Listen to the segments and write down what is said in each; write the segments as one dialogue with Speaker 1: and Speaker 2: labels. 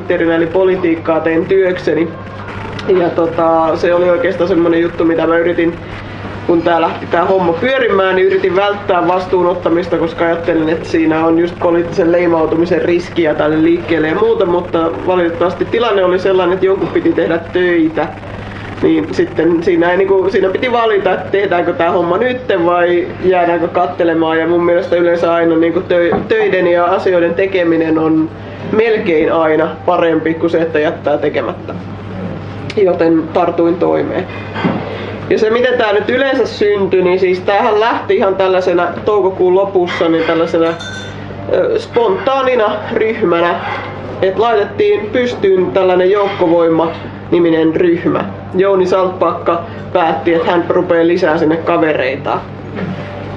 Speaker 1: eli politiikkaa tein työkseni. Ja se oli oikeastaan semmoinen juttu, mitä mä yritin, kun tää lähti tää homma pyörimään, niin yritin välttää vastuunottamista, koska ajattelin, että siinä on just poliittisen leimautumisen riskiä tälle liikkeelle ja muuta, mutta valitettavasti tilanne oli sellainen, että jonkun piti tehdä töitä. Niin sitten siinä piti valita, että tehdäänkö tämä homma nyt vai jäädäänkö katselemaan. Ja mun mielestä yleensä aina töiden ja asioiden tekeminen on melkein aina parempi kuin se, että jättää tekemättä. Joten tartuin toimeen. Ja se miten tää nyt yleensä syntyi, niin siis tämähän lähti ihan tällaisena toukokuun lopussa niin tällaisena spontaanina ryhmänä. Että laitettiin pystyyn tällainen Joukkovoima-niminen ryhmä. Jouni Saltpakka päätti, että hän rupeaa lisää sinne kavereita.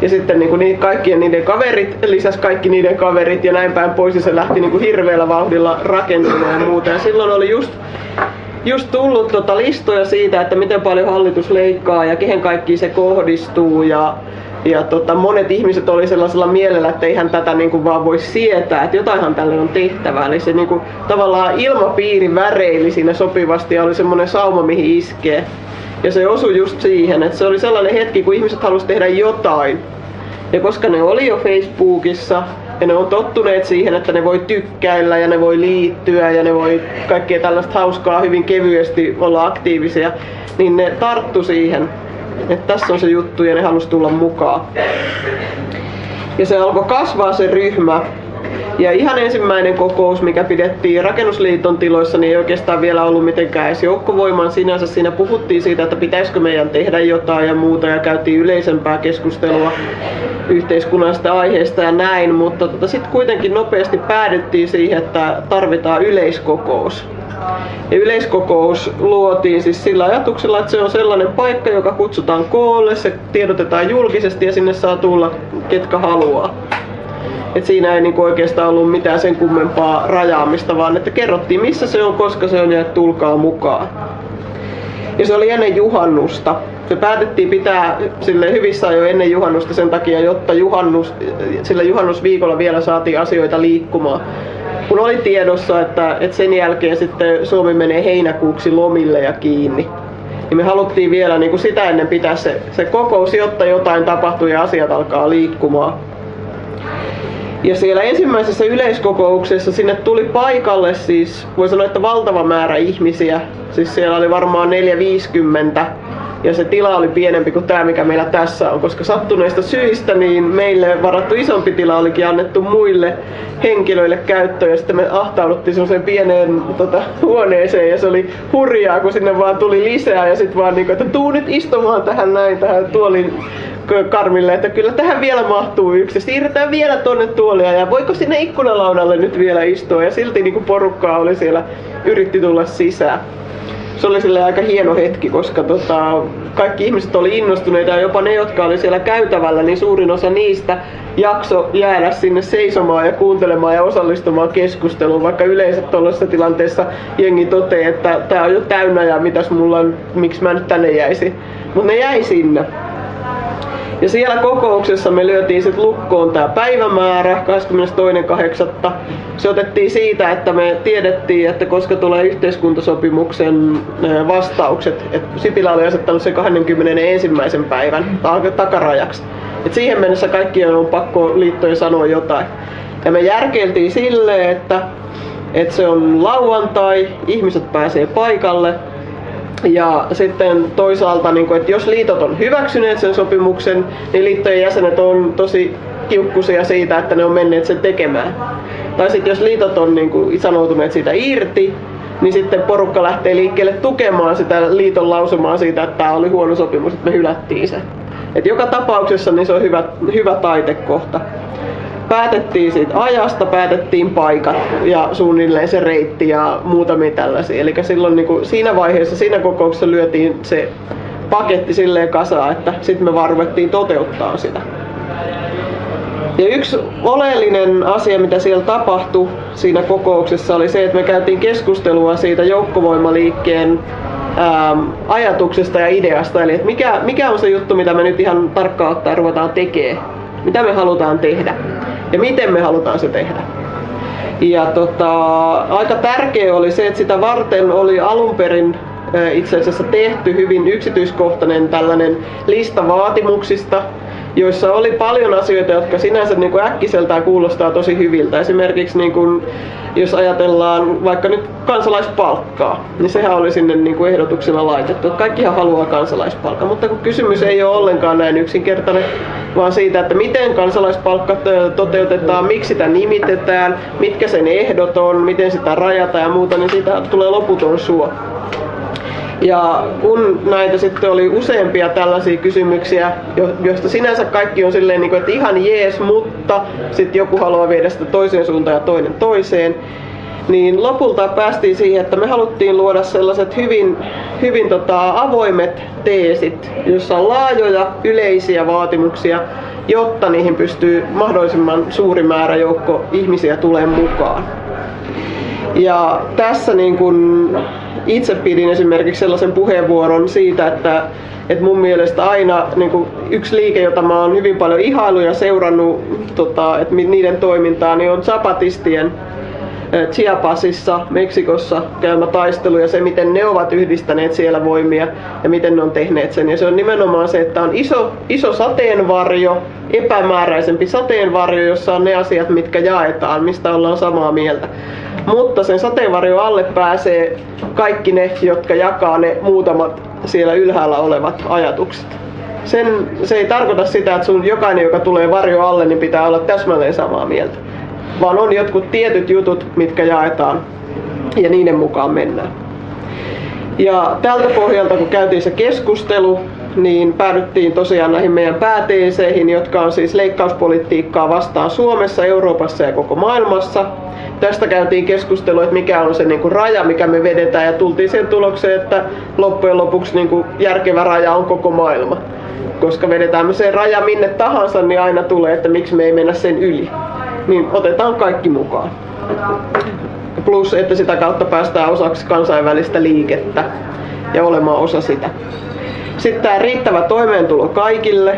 Speaker 1: Ja sitten kaikkien niiden kaverit lisäsi kaikki niiden kaverit ja näin päin pois. Ja se lähti hirveällä vauhdilla rakentumaan ja muuta. Ja silloin oli just tullut listoja siitä, että miten paljon hallitus leikkaa ja kehen kaikkiin se kohdistuu. Ja monet ihmiset oli sellaisella mielellä, että eihän tätä vaan voi sietää, että jotainhan tälle on tehtävää. Eli se tavallaan ilmapiiri väreili siinä sopivasti ja oli semmoinen sauma, mihin iskee. Ja se osui just siihen, että se oli sellainen hetki, kun ihmiset halusi tehdä jotain. Ja koska ne oli jo Facebookissa ja ne on tottuneet siihen, että ne voi tykkäillä ja ne voi liittyä ja ne voi kaikkea tällaista hauskaa hyvin kevyesti olla aktiivisia, niin ne tarttu siihen. Että tässä on se juttu ja ne halusi tulla mukaan. Ja se alkoi kasvaa se ryhmä. Ja ihan ensimmäinen kokous, mikä pidettiin Rakennusliiton tiloissa, niin ei oikeastaan vielä ollut mitenkään edes Joukkovoiman sinänsä. Siinä puhuttiin siitä, että pitäisikö meidän tehdä jotain ja muuta ja käytiin yleisempää keskustelua yhteiskunnallisista aiheista ja näin. Mutta sitten kuitenkin nopeasti päädyttiin siihen, että tarvitaan yleiskokous. Ja yleiskokous luotiin siis sillä ajatuksella, että se on sellainen paikka, joka kutsutaan koolle, se tiedotetaan julkisesti ja sinne saa tulla ketkä haluaa. Et siinä ei oikeastaan ollut mitään sen kummempaa rajaamista, vaan että kerrottiin missä se on, koska se on ja tulkaa mukaan. Ja se oli ennen juhannusta. Se päätettiin pitää sille hyvissä jo ennen juhannusta sen takia, jotta sillä juhannusviikolla vielä saatiin asioita liikkumaan. Kun oli tiedossa, että sen jälkeen sitten Suomi menee heinäkuuksi lomille ja kiinni, niin me haluttiin vielä sitä ennen pitää se kokous, jotta jotain tapahtuu ja asiat alkaa liikkumaan. Ja siellä ensimmäisessä yleiskokouksessa sinne tuli paikalle siis, voi sanoa, että valtava määrä ihmisiä. Siis siellä oli varmaan 450 ja se tila oli pienempi kuin tämä, mikä meillä tässä on, koska sattuneista syistä niin meille varattu isompi tila olikin annettu muille henkilöille käyttöön ja sitten me ahtauduttiin semmoiseen pieneen huoneeseen ja se oli hurjaa, kun sinne vaan tuli lisää ja sitten vaan että tuu nyt istumaan tähän tuolin karmille, että kyllä tähän vielä mahtuu yksi. Siirretään vielä tonne tuolia ja voiko sinne ikkunalaudalle nyt vielä istua ja silti porukkaa oli siellä, yritti tulla sisään. Se oli sille aika hieno hetki, koska kaikki ihmiset oli innostuneita ja jopa ne, jotka oli siellä käytävällä, niin suurin osa niistä jakso jäädä sinne seisomaan ja kuuntelemaan ja osallistumaan keskusteluun, vaikka yleensä tuollaisessa tilanteessa jengi toteaa, että tää on jo täynnä ja mitäs mulla on, miksi mä nyt tänne jäisin. Mutta ne jäi sinne. Ja siellä kokouksessa me lyötiin sitten lukkoon tämä päivämäärä 22.8. Se otettiin siitä, että me tiedettiin, että koska tulee yhteiskuntasopimuksen vastaukset, että Sipilä oli asettanut sen 21. päivän takarajaksi. Et siihen mennessä kaikkien on pakko liittojen sanoa jotain. Ja me järkeiltiin silleen, että se on lauantai, ihmiset pääsee paikalle. Ja sitten toisaalta, että jos liitot on hyväksyneet sen sopimuksen, niin liittojen jäsenet on tosi kiukkuisia siitä, että ne on menneet sen tekemään. Tai sitten jos liitot on sanoutuneet siitä irti, niin sitten porukka lähtee liikkeelle tukemaan sitä liiton lausumaa siitä, että tämä oli huono sopimus, että me hylättiin se. Et joka tapauksessa niin se on hyvä taitekohta. Päätettiin siitä ajasta, päätettiin paikat ja suunnilleen se reitti ja muutamia tällaisia. Eli silloin siinä vaiheessa, siinä kokouksessa lyötiin se paketti silleen kasaan, että sitten me vaan ruvettiin toteuttaa sitä. Ja yksi oleellinen asia, mitä siellä tapahtui siinä kokouksessa, oli se, että me käytiin keskustelua siitä joukkovoimaliikkeen ajatuksesta ja ideasta. Eli että mikä on se juttu, mitä me nyt ihan tarkkaan ottaen ruvetaan tekemään. Mitä me halutaan tehdä ja miten me halutaan se tehdä. Ja aika tärkeä oli se, että sitä varten oli alun perin itse asiassa tehty hyvin yksityiskohtainen tällainen lista vaatimuksista, joissa oli paljon asioita, jotka sinänsä niin kuin äkkiseltään kuulostaa tosi hyviltä. Esimerkiksi niin kuin, jos ajatellaan vaikka nyt kansalaispalkkaa, niin sehän oli sinne niin kuin ehdotuksena laitettu. Kaikkihan haluaa kansalaispalkkaa, mutta kun kysymys ei ole ollenkaan näin yksinkertainen, vaan siitä, että miten kansalaispalkka toteutetaan, miksi sitä nimitetään, mitkä sen ehdot on, miten sitä rajataan ja muuta, niin siitä tulee loputon suo. Ja kun näitä sitten oli useampia tällaisia kysymyksiä, joista sinänsä kaikki on silleen, että ihan jees, mutta sitten joku haluaa viedä sitä toiseen suuntaan ja toinen toiseen, niin lopulta päästiin siihen, että me haluttiin luoda sellaiset hyvin avoimet teesit, jossa on laajoja yleisiä vaatimuksia, jotta niihin pystyy mahdollisimman suuri määrä joukko ihmisiä tulemaan mukaan. Ja tässä niin kun itse pidin esimerkiksi sellaisen puheenvuoron siitä, että mun mielestä aina niin kun yksi liike, jota mä oon hyvin paljon ihaillut ja seurannut että niiden toimintaa, niin on zapatistien Chiapasissa, Meksikossa käymä taistelu ja se, miten ne ovat yhdistäneet siellä voimia ja miten ne on tehneet sen. Ja se on nimenomaan se, että on iso sateenvarjo, epämääräisempi sateenvarjo, jossa on ne asiat, mitkä jaetaan, mistä ollaan samaa mieltä. Mutta sen sateenvarjon alle pääsee kaikki ne, jotka jakaa ne muutamat siellä ylhäällä olevat ajatukset. Se ei tarkoita sitä, että sun jokainen, joka tulee varjo alle, niin pitää olla täsmälleen samaa mieltä. Vaan on jotkut tietyt jutut, mitkä jaetaan ja niiden mukaan mennään. Ja tältä pohjalta, kun käytiin se keskustelu, niin päädyttiin tosiaan näihin meidän pääteeseihin, jotka on siis leikkauspolitiikkaa vastaan Suomessa, Euroopassa ja koko maailmassa. Tästä käytiin keskustelua, että mikä on se niin kuin raja, mikä me vedetään, ja tultiin sen tulokseen, että loppujen lopuksi niin kuin järkevä raja on koko maailma. Koska vedetään me sen raja minne tahansa, niin aina tulee, että miksi me ei mennä sen yli. Niin otetaan kaikki mukaan. Plus, että sitä kautta päästään osaksi kansainvälistä liikettä ja olemaan osa sitä. Sitten tämä riittävä toimeentulo kaikille.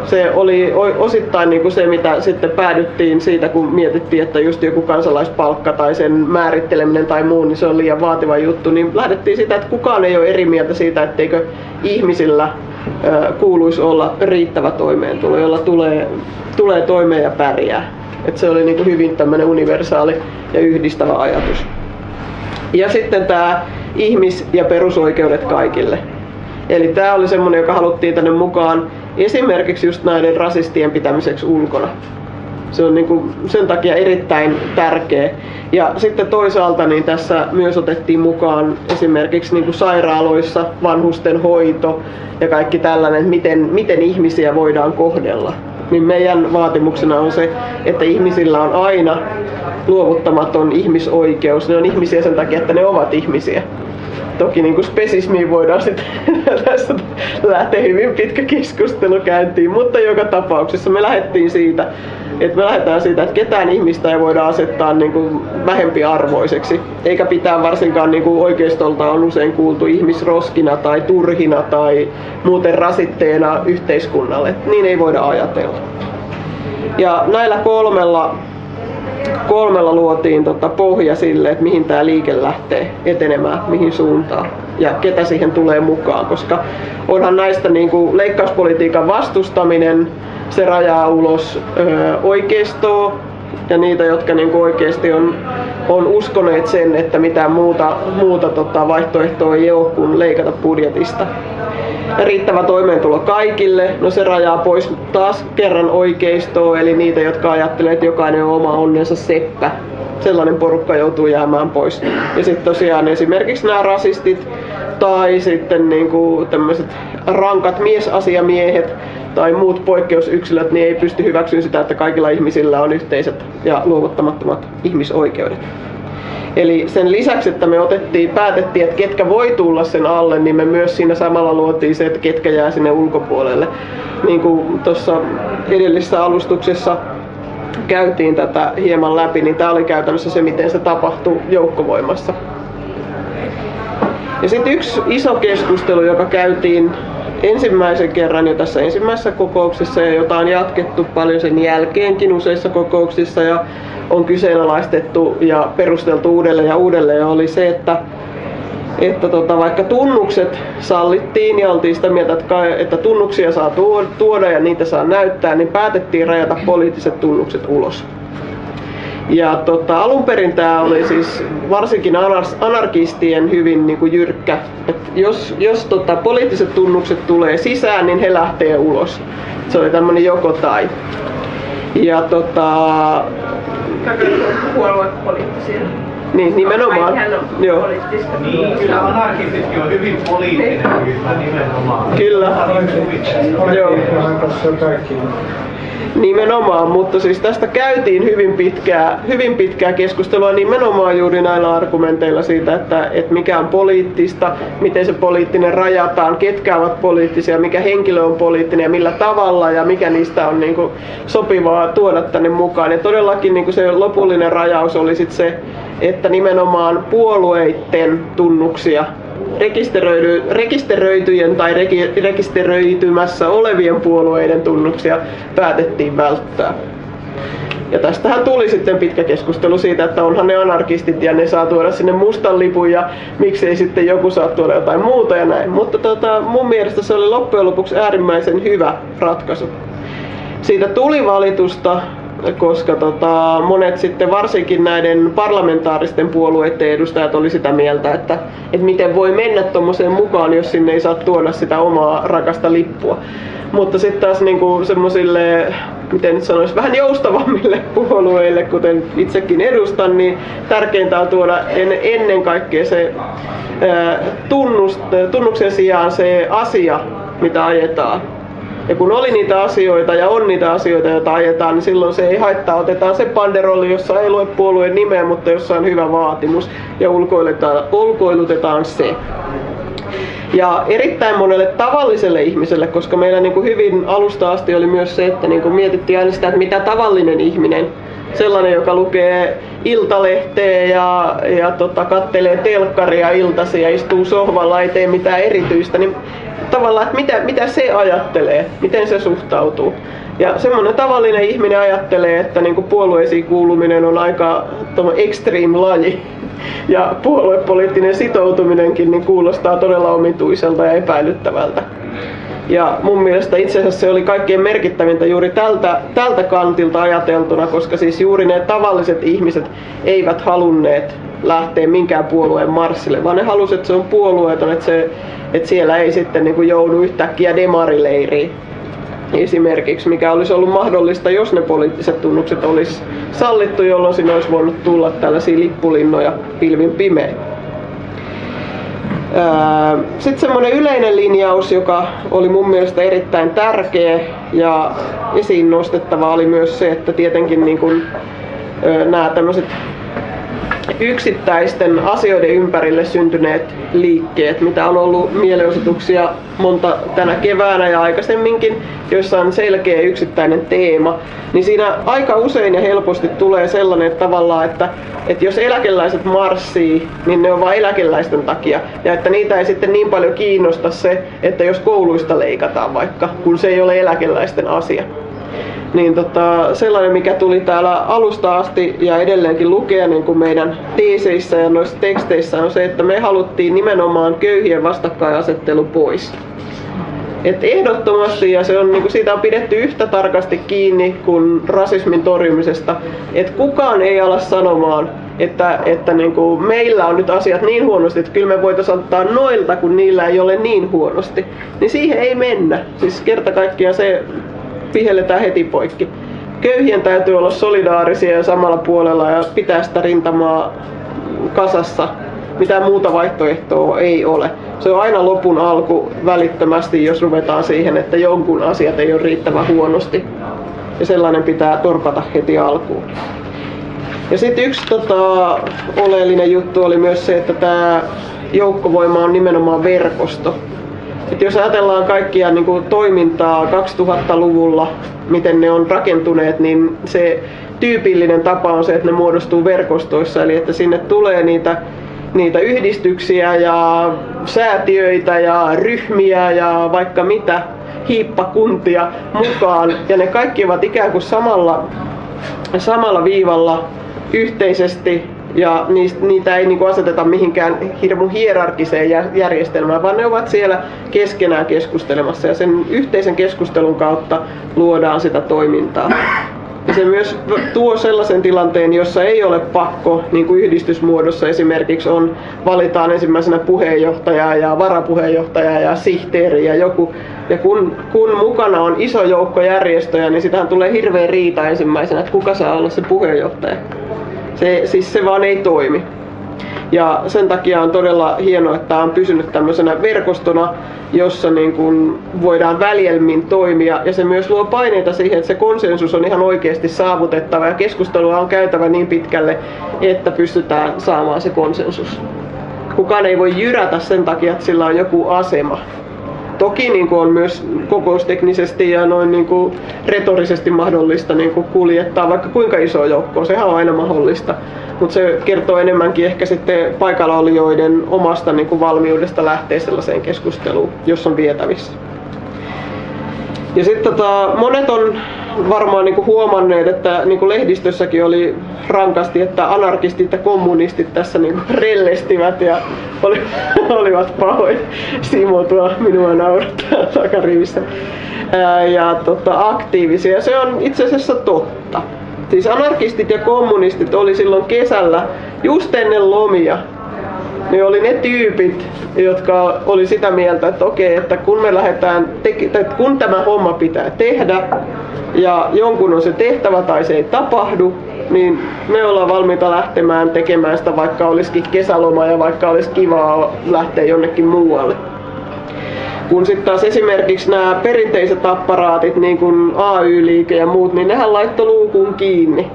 Speaker 1: Se oli osittain niin kuin se, mitä sitten päädyttiin siitä, kun mietittiin, että just joku kansalaispalkka tai sen määritteleminen tai muu, niin se on liian vaativa juttu. Niin lähdettiin siitä, että kukaan ei ole eri mieltä siitä, etteikö ihmisillä kuuluisi olla riittävä toimeentulo, jolla tulee toimeen ja pärjää. Että se oli niin kuin hyvin tämmöinen universaali ja yhdistävä ajatus. Ja sitten tämä ihmis- ja perusoikeudet kaikille. Eli tämä oli semmoinen, joka haluttiin tänne mukaan esimerkiksi just näiden rasistien pitämiseksi ulkona. Se on niin kuin sen takia erittäin tärkeä. Ja sitten toisaalta niin tässä myös otettiin mukaan esimerkiksi niin kuin sairaaloissa vanhusten hoito ja kaikki tällainen, miten ihmisiä voidaan kohdella. Niin meidän vaatimuksena on se, että ihmisillä on aina luovuttamaton ihmisoikeus. Ne on ihmisiä sen takia, että ne ovat ihmisiä. Toki niin kuin spesismiin voidaan sitten tässä lähteä hyvin pitkä keskustelu käyntiin, mutta joka tapauksessa me lähdetään siitä, että ketään ihmistä ei voida asettaa niin kuin vähempiarvoiseksi, eikä pitää varsinkaan niin kuin oikeistolta on usein kuultu ihmisroskina tai turhina tai muuten rasitteena yhteiskunnalle. Niin ei voida ajatella. Ja näillä kolmella luotiin pohja sille, että mihin tämä liike lähtee etenemään, mihin suuntaan ja ketä siihen tulee mukaan, koska onhan näistä niin kuin leikkauspolitiikan vastustaminen, se rajaa ulos oikeistoa ja niitä, jotka niin kuin oikeasti on uskoneet sen, että mitään muuta vaihtoehtoa ei ole kuin leikata budjetista. Ja riittävä toimeentulo kaikille, no se rajaa pois taas kerran oikeistoa, eli niitä, jotka ajattelee, että jokainen on oma onnensa seppä. Sellainen porukka joutuu jäämään pois. Ja sitten tosiaan esimerkiksi nämä rasistit tai sitten niinku tämmöiset rankat miesasiamiehet tai muut poikkeusyksilöt, niin ei pysty hyväksyä sitä, että kaikilla ihmisillä on yhteiset ja luovuttamattomat ihmisoikeudet. Eli sen lisäksi, että me päätettiin, että ketkä voi tulla sen alle, niin me myös siinä samalla luotiin se, että ketkä jää sinne ulkopuolelle. Niin kuin tuossa edellisessä alustuksessa käytiin tätä hieman läpi, niin tämä oli käytännössä se, miten se tapahtui joukkovoimassa. Ja sitten yksi iso keskustelu, joka käytiin ensimmäisen kerran jo tässä ensimmäisessä kokouksessa ja jota on jatkettu paljon sen jälkeenkin useissa kokouksissa ja on kyseenalaistettu ja perusteltu uudelleen ja uudelleen, oli se, että vaikka tunnukset sallittiin ja oltiin sitä mieltä, että tunnuksia saa tuoda ja niitä saa näyttää, niin päätettiin rajata poliittiset tunnukset ulos. Ja alun perin tämä oli siis varsinkin anarkistien hyvin niin kuin jyrkkä, että jos poliittiset tunnukset tulee sisään, niin he lähtee ulos. Se oli tämmöinen joko tai. Ja
Speaker 2: puoluepoliittisia.
Speaker 1: Niin, nimenomaan.
Speaker 2: Joo.
Speaker 3: Niin, kyllä anarkistitkin on hyvin poliittinen ryhmä nimenomaan.
Speaker 1: Kyllä. Joo. Nimenomaan, mutta siis tästä käytiin hyvin pitkää keskustelua nimenomaan juuri näillä argumenteilla siitä, että mikä on poliittista, miten se poliittinen rajataan, ketkä ovat poliittisia, mikä henkilö on poliittinen ja millä tavalla ja mikä niistä on niin kuin sopivaa tuoda tänne mukaan. Ja todellakin niin kuin se lopullinen rajaus oli sit se, että nimenomaan puolueiden tunnuksia rekisteröityjen tai rekisteröitymässä olevien puolueiden tunnuksia päätettiin välttää. Ja tästähän tuli sitten pitkä keskustelu siitä, että onhan ne anarkistit ja ne saa tuoda sinne mustan lipun ja miksei sitten joku saa tuoda jotain muuta ja näin. Mutta mun mielestä se oli loppujen lopuksi äärimmäisen hyvä ratkaisu. Siitä tuli valitusta, koska monet sitten varsinkin näiden parlamentaaristen puolueiden edustajat oli sitä mieltä, että miten voi mennä tuommoiseen mukaan, jos sinne ei saa tuoda sitä omaa rakasta lippua. Mutta sitten taas niinku semmosille, miten nyt sanoisi, vähän joustavammille puolueille, kuten itsekin edustan, niin tärkeintä on tuoda ennen kaikkea se tunnuksen sijaan se asia, mitä ajetaan. Ja kun oli niitä asioita ja on niitä asioita, joita ajetaan, niin silloin se ei haittaa. Otetaan se banderolli, jossa ei lue puolueen nimeä, mutta jossa on hyvä vaatimus ja ulkoilutetaan se. Ja erittäin monelle tavalliselle ihmiselle, koska meillä niin kuin hyvin alusta asti oli myös se, että niin kuin mietittiin aina sitä, että mitä tavallinen ihminen, sellainen, joka lukee iltalehteä ja kattelee telkkaria iltasi ja istuu sohvalla, ei tee mitään erityistä, niin tavallaan, että mitä se ajattelee, miten se suhtautuu. Ja semmoinen tavallinen ihminen ajattelee, että niin kuin puolueisiin kuuluminen on aika extreme laji. Ja puoluepoliittinen sitoutuminenkin niin kuulostaa todella omituiselta ja epäilyttävältä. Ja mun mielestä itse asiassa se oli kaikkein merkittävintä juuri tältä kantilta ajateltuna, koska siis juuri ne tavalliset ihmiset eivät halunneet lähteä minkään puolueen marssille, vaan ne halusivat, että se on puolueeton, että siellä ei sitten niin kuin joudu yhtäkkiä demarileiriin. Esimerkiksi, mikä olisi ollut mahdollista, jos ne poliittiset tunnukset olisi sallittu, jolloin siinä olisi voinut tulla tällaisia lippulinnoja pilvin pimein. Sitten semmoinen yleinen linjaus, joka oli mun mielestä erittäin tärkeä ja esiin nostettava, oli myös se, että tietenkin niin kun, nämä tämmöiset yksittäisten asioiden ympärille syntyneet liikkeet, mitä on ollut mielenosoituksia monta tänä keväänä ja aikaisemminkin, joissa on selkeä yksittäinen teema, niin siinä aika usein ja helposti tulee sellainen tavalla, että jos eläkeläiset marssii, niin ne on vain eläkeläisten takia. Ja että niitä ei sitten niin paljon kiinnosta se, että jos kouluista leikataan vaikka, kun se ei ole eläkeläisten asia. Niin sellainen, mikä tuli täällä alusta asti ja edelleenkin lukea niin kuin meidän teeseissä ja noissa teksteissä on se, että me haluttiin nimenomaan köyhien vastakkainasettelu pois. Et ehdottomasti, ja se on, niin kuin siitä on pidetty yhtä tarkasti kiinni kuin rasismin torjumisesta, että kukaan ei ala sanomaan, että niin kuin meillä on nyt asiat niin huonosti, että kyllä me voitaisiin ottaa noilta, kun niillä ei ole niin huonosti. Niin siihen ei mennä. Siis kerta kaikkiaan se vihelletään heti poikki. Köyhien täytyy olla solidaarisia ja samalla puolella ja pitää sitä rintamaa kasassa. Mitään muuta vaihtoehtoa ei ole. Se on aina lopun alku välittömästi, jos ruvetaan siihen, että jonkun asiat ei ole riittävän huonosti. Ja sellainen pitää torpata heti alkuun. Ja sitten yksi oleellinen juttu oli myös se, että tämä joukkovoima on nimenomaan verkosto. Et jos ajatellaan kaikkia niin kuin toimintaa 2000-luvulla, miten ne on rakentuneet, niin se tyypillinen tapa on se, että ne muodostuu verkostoissa. Eli että sinne tulee niitä yhdistyksiä ja säätiöitä ja ryhmiä ja vaikka mitä hiippakuntia mukaan. Ja ne kaikki ovat ikään kuin samalla viivalla yhteisesti ja niitä ei niinku aseteta mihinkään hirmu hierarkiseen järjestelmään, vaan ne ovat siellä keskenään keskustelemassa ja sen yhteisen keskustelun kautta luodaan sitä toimintaa. Ja se myös tuo sellaisen tilanteen, jossa ei ole pakko, niin kuin yhdistysmuodossa esimerkiksi on, valitaan ensimmäisenä puheenjohtaja ja varapuheenjohtaja ja sihteeri ja joku. Ja kun mukana on iso joukko järjestöjä, niin sitähän tulee hirveä riita ensimmäisenä, että kuka saa olla se puheenjohtaja. Se vaan ei toimi. Ja sen takia on todella hienoa, että tämä on pysynyt tämmöisenä verkostona, jossa niin kuin voidaan väljelmin toimia. Ja se myös luo paineita siihen, että se konsensus on ihan oikeasti saavutettava ja keskustelua on käytävä niin pitkälle, että pystytään saamaan se konsensus. Kukaan ei voi jyrätä sen takia, että sillä on joku asema. Toki niin kuin on myös kokousteknisesti ja noin niin kuin retorisesti mahdollista niin kuin kuljettaa vaikka kuinka iso joukko, sehän on aina mahdollista. Mutta se kertoo enemmänkin ehkä sitten paikallaolijoiden omasta niin kuin valmiudesta lähteä sellaiseen keskusteluun, jos on vietävissä. Ja sitten monet on varmaan niin kuin huomanneet, että niin kuin lehdistössäkin oli rankasti, että anarkistit ja kommunistit tässä niin kuin rellestivät ja olivat pahoin. Simo tuo minua naurattaa takarivissä. Ja aktiivisia. Se on itse asiassa totta. Siis anarkistit ja kommunistit oli silloin kesällä just ennen lomia. Ne oli ne tyypit, jotka oli sitä mieltä, että okei, että kun me lähdetään kun tämä homma pitää tehdä ja jonkun on se tehtävä tai se ei tapahdu, niin me ollaan valmiita lähtemään tekemään sitä, vaikka olisikin kesäloma ja vaikka olisi kivaa lähteä jonnekin muualle. Kun sitten taas esimerkiksi nämä perinteiset apparaatit, niin kuin AY-liike ja muut, niin nehän laittoi luukun kiinni.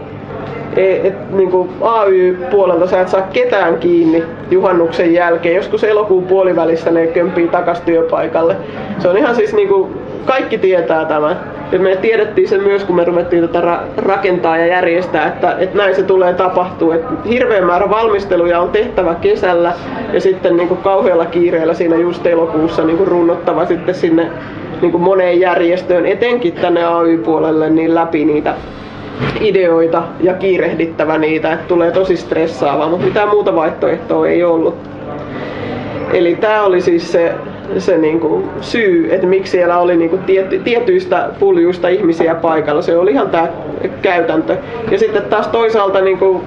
Speaker 1: Niin kuin AY-puolelta sä et saa ketään kiinni juhannuksen jälkeen. Joskus elokuun puolivälissä ne kömpii takas työpaikalle. Se on ihan siis niin kuin, kaikki tietää tämän. Ja me tiedettiin sen myös, kun me ruvettiin tätä rakentaa ja järjestää, että näin se tulee tapahtua. Että hirveä määrä valmisteluja on tehtävä kesällä ja sitten niin kuin kauhealla kiireellä siinä just elokuussa niin kuin runnottava sitten sinne niin kuin moneen järjestöön, etenkin tänne AY-puolelle, niin läpi niitä ideoita ja kiirehdittävä niitä, että tulee tosi stressaavaa, mutta mitään muuta vaihtoehtoa ei ollut. Eli tämä oli siis se niinku syy, että miksi siellä oli niinku tietyistä puljuista ihmisiä paikalla. Se oli ihan tämä käytäntö. Ja sitten taas toisaalta niinku,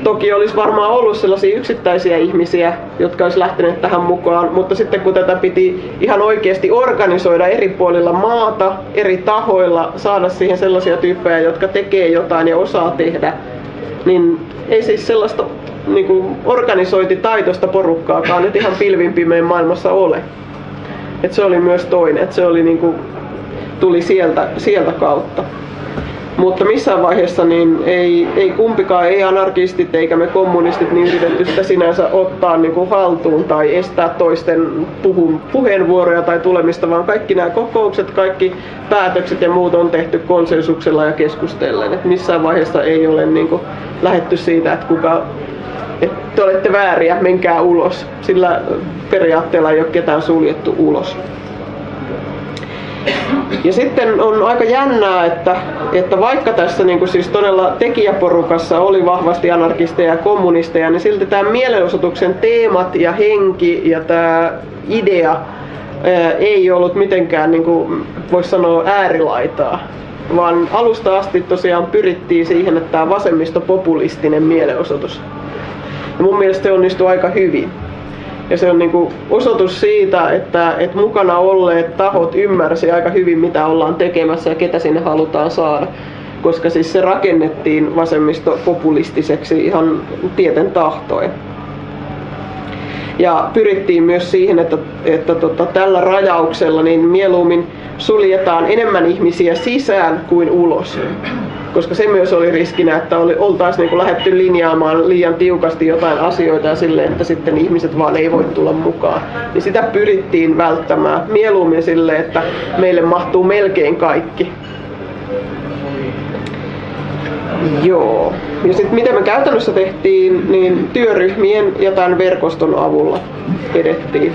Speaker 1: toki olisi varmaan ollut sellaisia yksittäisiä ihmisiä, jotka olisi lähteneet tähän mukaan, mutta sitten kun tätä piti ihan oikeasti organisoida eri puolilla maata, eri tahoilla, saada siihen sellaisia tyyppejä, jotka tekee jotain ja osaa tehdä, niin ei siis sellaista niin kuin organisointitaitoista porukkaakaan nyt ihan pilvin pimein maailmassa ole. Et se oli myös toinen, että se oli niin kuin, tuli sieltä kautta. Mutta missään vaiheessa niin ei kumpikaan, ei anarkistit eikä me kommunistit, niin yritetty sitä sinänsä ottaa niin kuin haltuun tai estää toisten puheenvuoroja tai tulemista, vaan kaikki nämä kokoukset, kaikki päätökset ja muut on tehty konsensuksella ja keskustellen. Et missään vaiheessa ei ole niin kuin lähdetty siitä, että te olette vääriä, menkää ulos. Sillä periaatteella ei ole ketään suljettu ulos. Ja sitten on aika jännää, että vaikka tässä niin kuin siis todella tekijäporukassa oli vahvasti anarkisteja ja kommunisteja, niin silti tämä mielenosoituksen teemat ja henki ja tämä idea ei ollut mitenkään, niin kuin voisi sanoa, äärilaitaa. Vaan alusta asti tosiaan pyrittiin siihen, että tämä vasemmistopopulistinen mielenosoitus. Ja mun mielestä se onnistui aika hyvin. Ja se on niinku osoitus siitä, että mukana olleet tahot ymmärsi aika hyvin, mitä ollaan tekemässä ja ketä sinne halutaan saada. Koska siis se rakennettiin vasemmistopopulistiseksi ihan tieten tahtoen. Ja pyrittiin myös siihen, että tällä rajauksella niin mieluummin suljetaan enemmän ihmisiä sisään kuin ulos. Koska se myös oli riskinä, että oltaisiin niin lähdetty linjaamaan liian tiukasti jotain asioita ja silleen, että sitten ihmiset vaan ei voi tulla mukaan. Niin sitä pyrittiin välttämään mieluummin silleen, että meille mahtuu melkein kaikki. Joo. Ja sitten mitä me käytännössä tehtiin, niin työryhmien ja tämän verkoston avulla edettiin.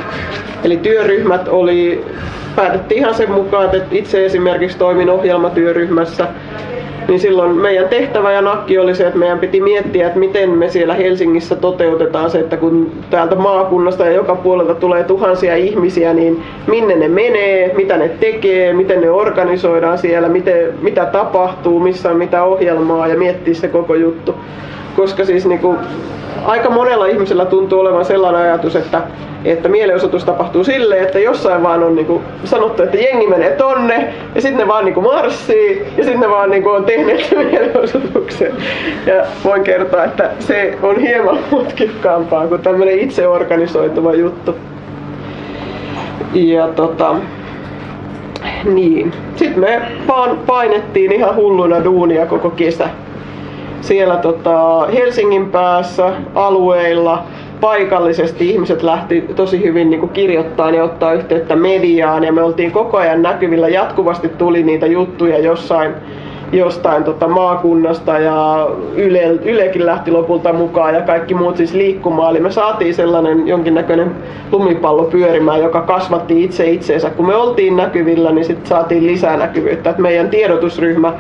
Speaker 1: Eli työryhmät päätettiin ihan sen mukaan, että itse esimerkiksi toimin ohjelmatyöryhmässä, niin silloin meidän tehtävä ja nakki oli se, että meidän piti miettiä, että miten me siellä Helsingissä toteutetaan se, että kun täältä maakunnasta ja joka puolelta tulee tuhansia ihmisiä, niin minne ne menee, mitä ne tekee, miten ne organisoidaan siellä, mitä tapahtuu, missä on mitä ohjelmaa ja miettiä se koko juttu. Koska siis niinku, aika monella ihmisellä tuntuu olevan sellainen ajatus, että mielenosoitus tapahtuu silleen, että jossain vaan on niinku sanottu, että jengi menee tonne ja sitten ne vaan niinku marssii ja sitten ne vaan niinku on tehneet mielenosoituksen. Ja voin kertoa, että se on hieman mutkikkaampaa kuin tämmöinen itse organisoituva juttu. Ja niin. Sitten me vaan painettiin ihan hulluna duunia koko kesä. Siellä Helsingin päässä, alueilla, paikallisesti ihmiset lähti tosi hyvin niin kirjoittamaan ja ottaa yhteyttä mediaan. Ja me oltiin koko ajan näkyvillä, jatkuvasti tuli niitä juttuja jostain maakunnasta ja Ylekin lähti lopulta mukaan ja kaikki muut siis liikkumaan. Eli me saatiin sellainen jonkinnäköinen lumipallo pyörimään, joka kasvatti itseensä. Kun me oltiin näkyvillä, niin sitten saatiin lisää näkyvyyttä. Et meidän tiedotusryhmä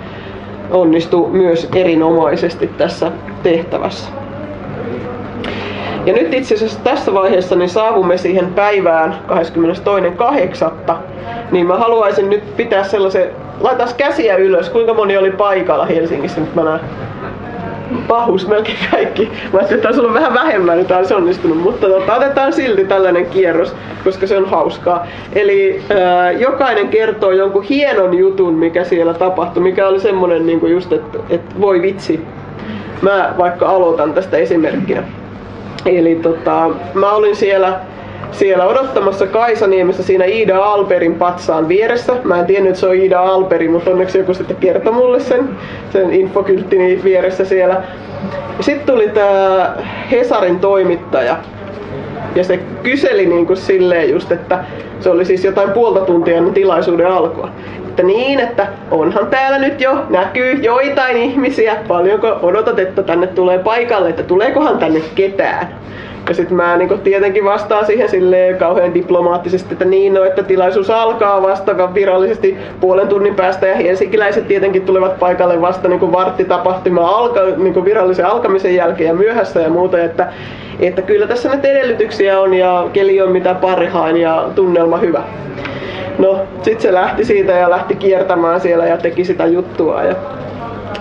Speaker 1: onnistui myös erinomaisesti tässä tehtävässä. Ja nyt itse asiassa tässä vaiheessa niin saavumme siihen päivään 22.8. Niin mä haluaisin nyt pitää sellaisen, laitaas käsiä ylös, kuinka moni oli paikalla Helsingissä, nyt mä näen pahus melkein kaikki. Mä ajattelin, että taisi olla vähän vähemmän, niin tää olisi onnistunut, mutta otetaan silti tällainen kierros, koska se on hauskaa. Eli jokainen kertoo jonkun hienon jutun, mikä siellä tapahtui, mikä oli semmonen niin kuin just, että voi vitsi. Mä vaikka aloitan tästä esimerkkinä. Eli mä olin siellä odottamassa Kaisaniemessä siinä Ida Alberin patsaan vieressä. Mä en tiennyt, että se on Ida Alberi, mutta onneksi joku sitten kertoi mulle sen infokylttini vieressä siellä. Sitten tuli tää Hesarin toimittaja. Ja se kyseli niin kuin silleen just, että se oli siis jotain puolta tuntia ennen tilaisuuden alkua. Että niin, että onhan täällä nyt jo näkyy joitain ihmisiä. Paljonko odotat, että tänne tulee paikalle, että tuleekohan tänne ketään? Ja sitten mä niin tietenkin vastaan siihen silleen kauhean diplomaattisesti, että niin no, että tilaisuus alkaa vasta virallisesti puolen tunnin päästä ja helsinkiläiset tietenkin tulevat paikalle vasta niin varttitapahtuma niin virallisen alkamisen jälkeen ja myöhässä ja muuta, että kyllä tässä nyt edellytyksiä on ja keli on mitä parhain ja tunnelma hyvä. No, sit se lähti siitä ja lähti kiertämään siellä ja teki sitä juttua. Ja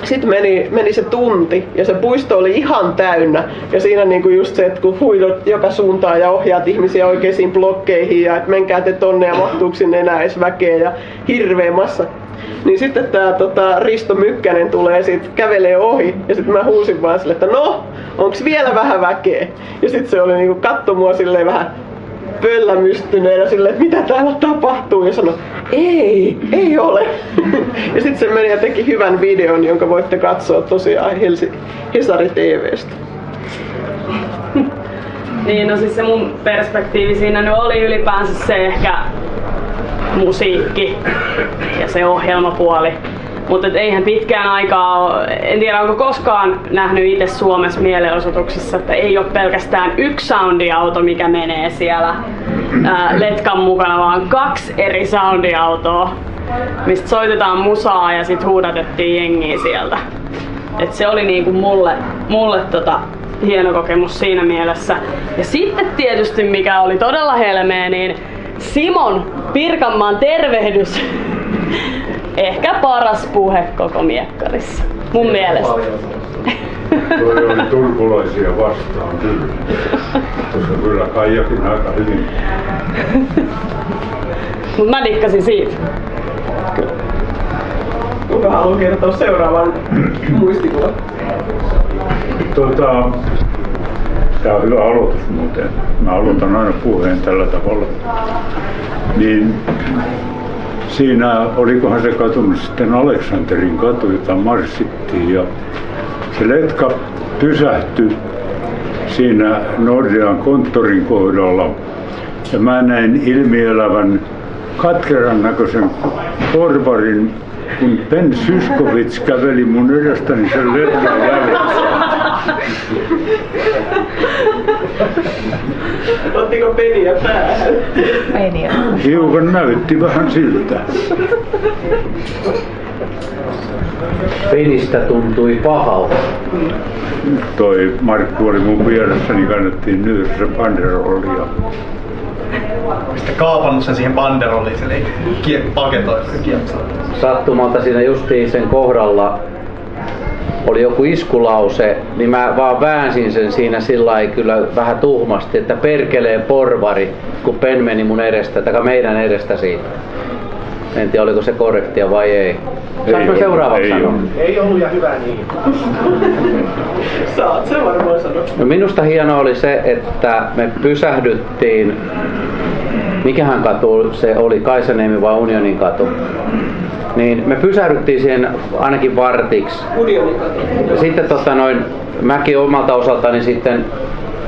Speaker 1: sitten meni se tunti ja se puisto oli ihan täynnä. Ja siinä niinku just se, että kun huidot joka suuntaan ja ohjaat ihmisiä oikeisiin blokkeihin ja että menkää te tonne ja mahtuuko sinne enää edes väkeä ja hirveä massa. Niin sitten tää Risto Mykkänen tulee sit kävelee ohi ja sitten mä huusin vaan sille, että no, onks vielä vähän väkeä? Ja sitten se oli niinku katso mua silleen vähän pöllämystyneenä silleen, että mitä täällä tapahtuu, ja sanoi, ei ole. Ja sitten se meni ja teki hyvän videon, jonka voitte katsoa tosiaan Hesari TV:stä.
Speaker 2: Niin, no siis se mun perspektiivi siinä nyt oli ylipäänsä se ehkä musiikki ja se ohjelmapuoli. Mutta eihän pitkään aikaa ole, en tiedä onko koskaan nähnyt itse Suomessa mielenosoituksissa, että ei ole pelkästään yksi soundiauto, mikä menee siellä letkan mukana, vaan 2 eri soundiautoa, mistä soitetaan musaa ja sit huudatettiin jengiä sieltä. Et se oli niinku mulle hieno kokemus siinä mielessä. Ja sitten tietysti mikä oli todella helmeä, niin Simon Pirkanmaan tervehdys. Ehkä paras puhe koko miekkarissa, mun mielestä.
Speaker 4: Toi oli turkulaisia vastaan kyllä. Koska kyllä Kaijakin aika hyvin.
Speaker 2: Mut mä dikkasin siitä.
Speaker 1: Kuka haluaa kertoa seuraavan muistikuvan?
Speaker 4: Tää on hyvä aloitus muuten. Mä aloitan aina puheen tällä tavalla. Niin siinä olikohan se katu sitten Aleksanterin katu, jota marssittiin ja se letka pysähtyi siinä Nordean konttorin kohdalla ja mä näin ilmielävän katkeran näköisen porvarin, kun Ben Zyskowicz käveli mun edestäni sen letkan jälkeen.
Speaker 1: Ottiko peniä päähän?
Speaker 5: Peniä.
Speaker 4: Hiukan näytti vähän siltä.
Speaker 5: Finistä tuntui pahalta.
Speaker 4: Toi Markku oli mun vieressä, niin kannettiin yhdessä banderollia.
Speaker 3: Sitten kaapannut sen siihen banderolliin, eli paketoissa.
Speaker 5: Sattumalta siinä justiin sen kohdalla oli joku iskulause, niin mä vaan väänsin sen siinä sillai kyllä vähän tuhmasti, että perkelee porvari, kun pen meni mun edestä, tai meidän edestä siitä. En tiedä, oliko se korrektia vai ei. Saanko seuraavaksi sanoa?
Speaker 3: Ei ollut ja hyvä niin.
Speaker 1: Saat se varmaan sanoa.
Speaker 5: No minusta hienoa oli se, että me pysähdyttiin, mikähän katu se oli, Kaisaniemi vai Unionin katu? Niin me pysähdyttiin siihen ainakin vartiksi.
Speaker 1: Unionin katu.
Speaker 5: Sitten mäkin omalta osaltani sitten,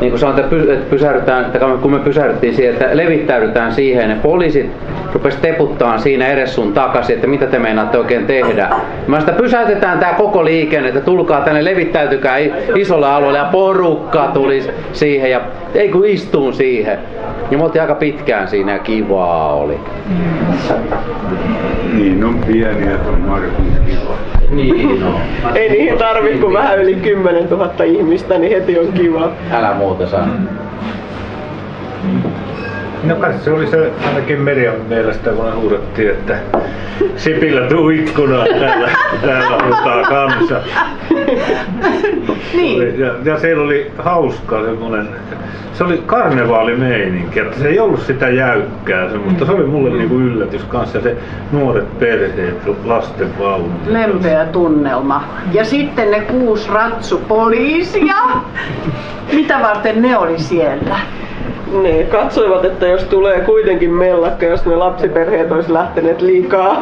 Speaker 5: niin kuin sanoin, että pysähdytään, kun me pysähdyttiin siihen, että levittäydytään siihen, ne poliisit rupes teputtaan siinä edes sun takaisin, että mitä te meinaatte oikein tehdä. Mä sitä pysäytetään tää koko liikenne, että tulkaa tänne, levittäytykää isolle alueelle, ja porukka tuli siihen ja ei kun istuun siihen. Ja me oltiin aika pitkään siinä ja kivaa oli.
Speaker 4: Niin on pieniä tuon Markun kiva.
Speaker 5: Niin on.
Speaker 1: Ei niihin tarvitse kuin vähän yli 10 000 ihmistä, niin heti on kiva.
Speaker 5: Älä muuta sano.
Speaker 6: No kai se oli se ainakin Merjan mielestä, kun huudettiin, että Sipilä tuu ikkunaan, täällä huutaa kansa.
Speaker 2: Niin.
Speaker 6: Ja siellä oli hauska semmonen, se oli karnevaalimeininki, että se ei ollut sitä jäykkää, mutta se oli mulle niinku yllätys kanssa, ja se nuoret perheet, lasten vaunut.
Speaker 7: Lempeä tunnelma. Ja sitten ne 6 ratsupoliisia. Mitä varten ne oli siellä?
Speaker 1: Ne katsoivat, että jos tulee kuitenkin mellakka, jos ne lapsiperheet olisi lähteneet liikaa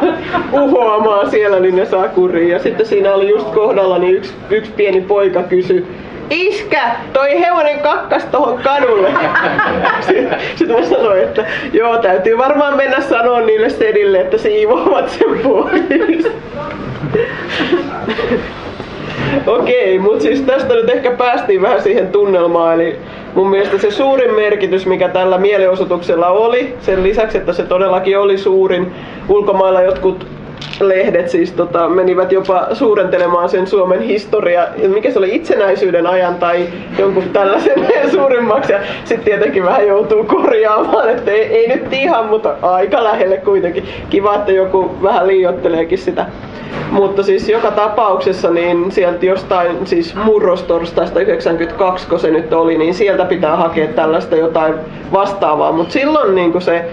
Speaker 1: uhoamaan siellä, niin ne saa kuriin. Ja sitten siinä oli just kohdalla, niin yksi pieni poika kysyi, iskä, toi hevonen kakkas tohon kadulle. Sitten mä sanoin, että joo, täytyy varmaan mennä sanoa niille sedille, että siivoavat sen pois. Okei, mutta siis tästä nyt ehkä päästiin vähän siihen tunnelmaan, eli mun mielestä se suurin merkitys, mikä tällä mielenosoituksella oli, sen lisäksi, että se todellakin oli suurin, ulkomailla jotkut lehdet siis menivät jopa suurentelemaan sen Suomen historia, mikä se oli, itsenäisyyden ajan tai jonkun tällaisen suurimmaksi, ja sitten tietenkin vähän joutuu korjaamaan, että ei nyt ihan, mutta aika lähelle kuitenkin. Kiva, että joku vähän liioitteleekin sitä. Mutta siis joka tapauksessa niin sieltä jostain siis murrostorstaista 92, kun se nyt oli, niin sieltä pitää hakea tällaista jotain vastaavaa. Mutta silloin niin se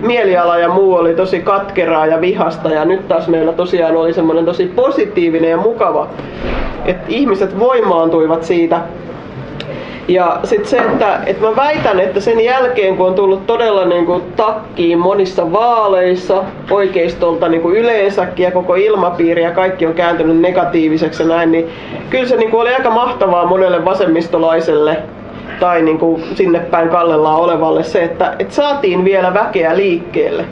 Speaker 1: mieliala ja muu oli tosi katkeraa ja vihasta, ja nyt taas meillä tosiaan oli semmoinen tosi positiivinen ja mukava, että ihmiset voimaantuivat siitä. Ja sitten se, että mä väitän, että sen jälkeen kun on tullut todella niinku takkiin monissa vaaleissa oikeistolta niinku yleensäkin ja koko ilmapiiri ja kaikki on kääntynyt negatiiviseksi ja näin, niin kyllä se niinku oli aika mahtavaa monelle vasemmistolaiselle tai niinku sinne päin kallellaan olevalle se, että saatiin vielä väkeä liikkeelle.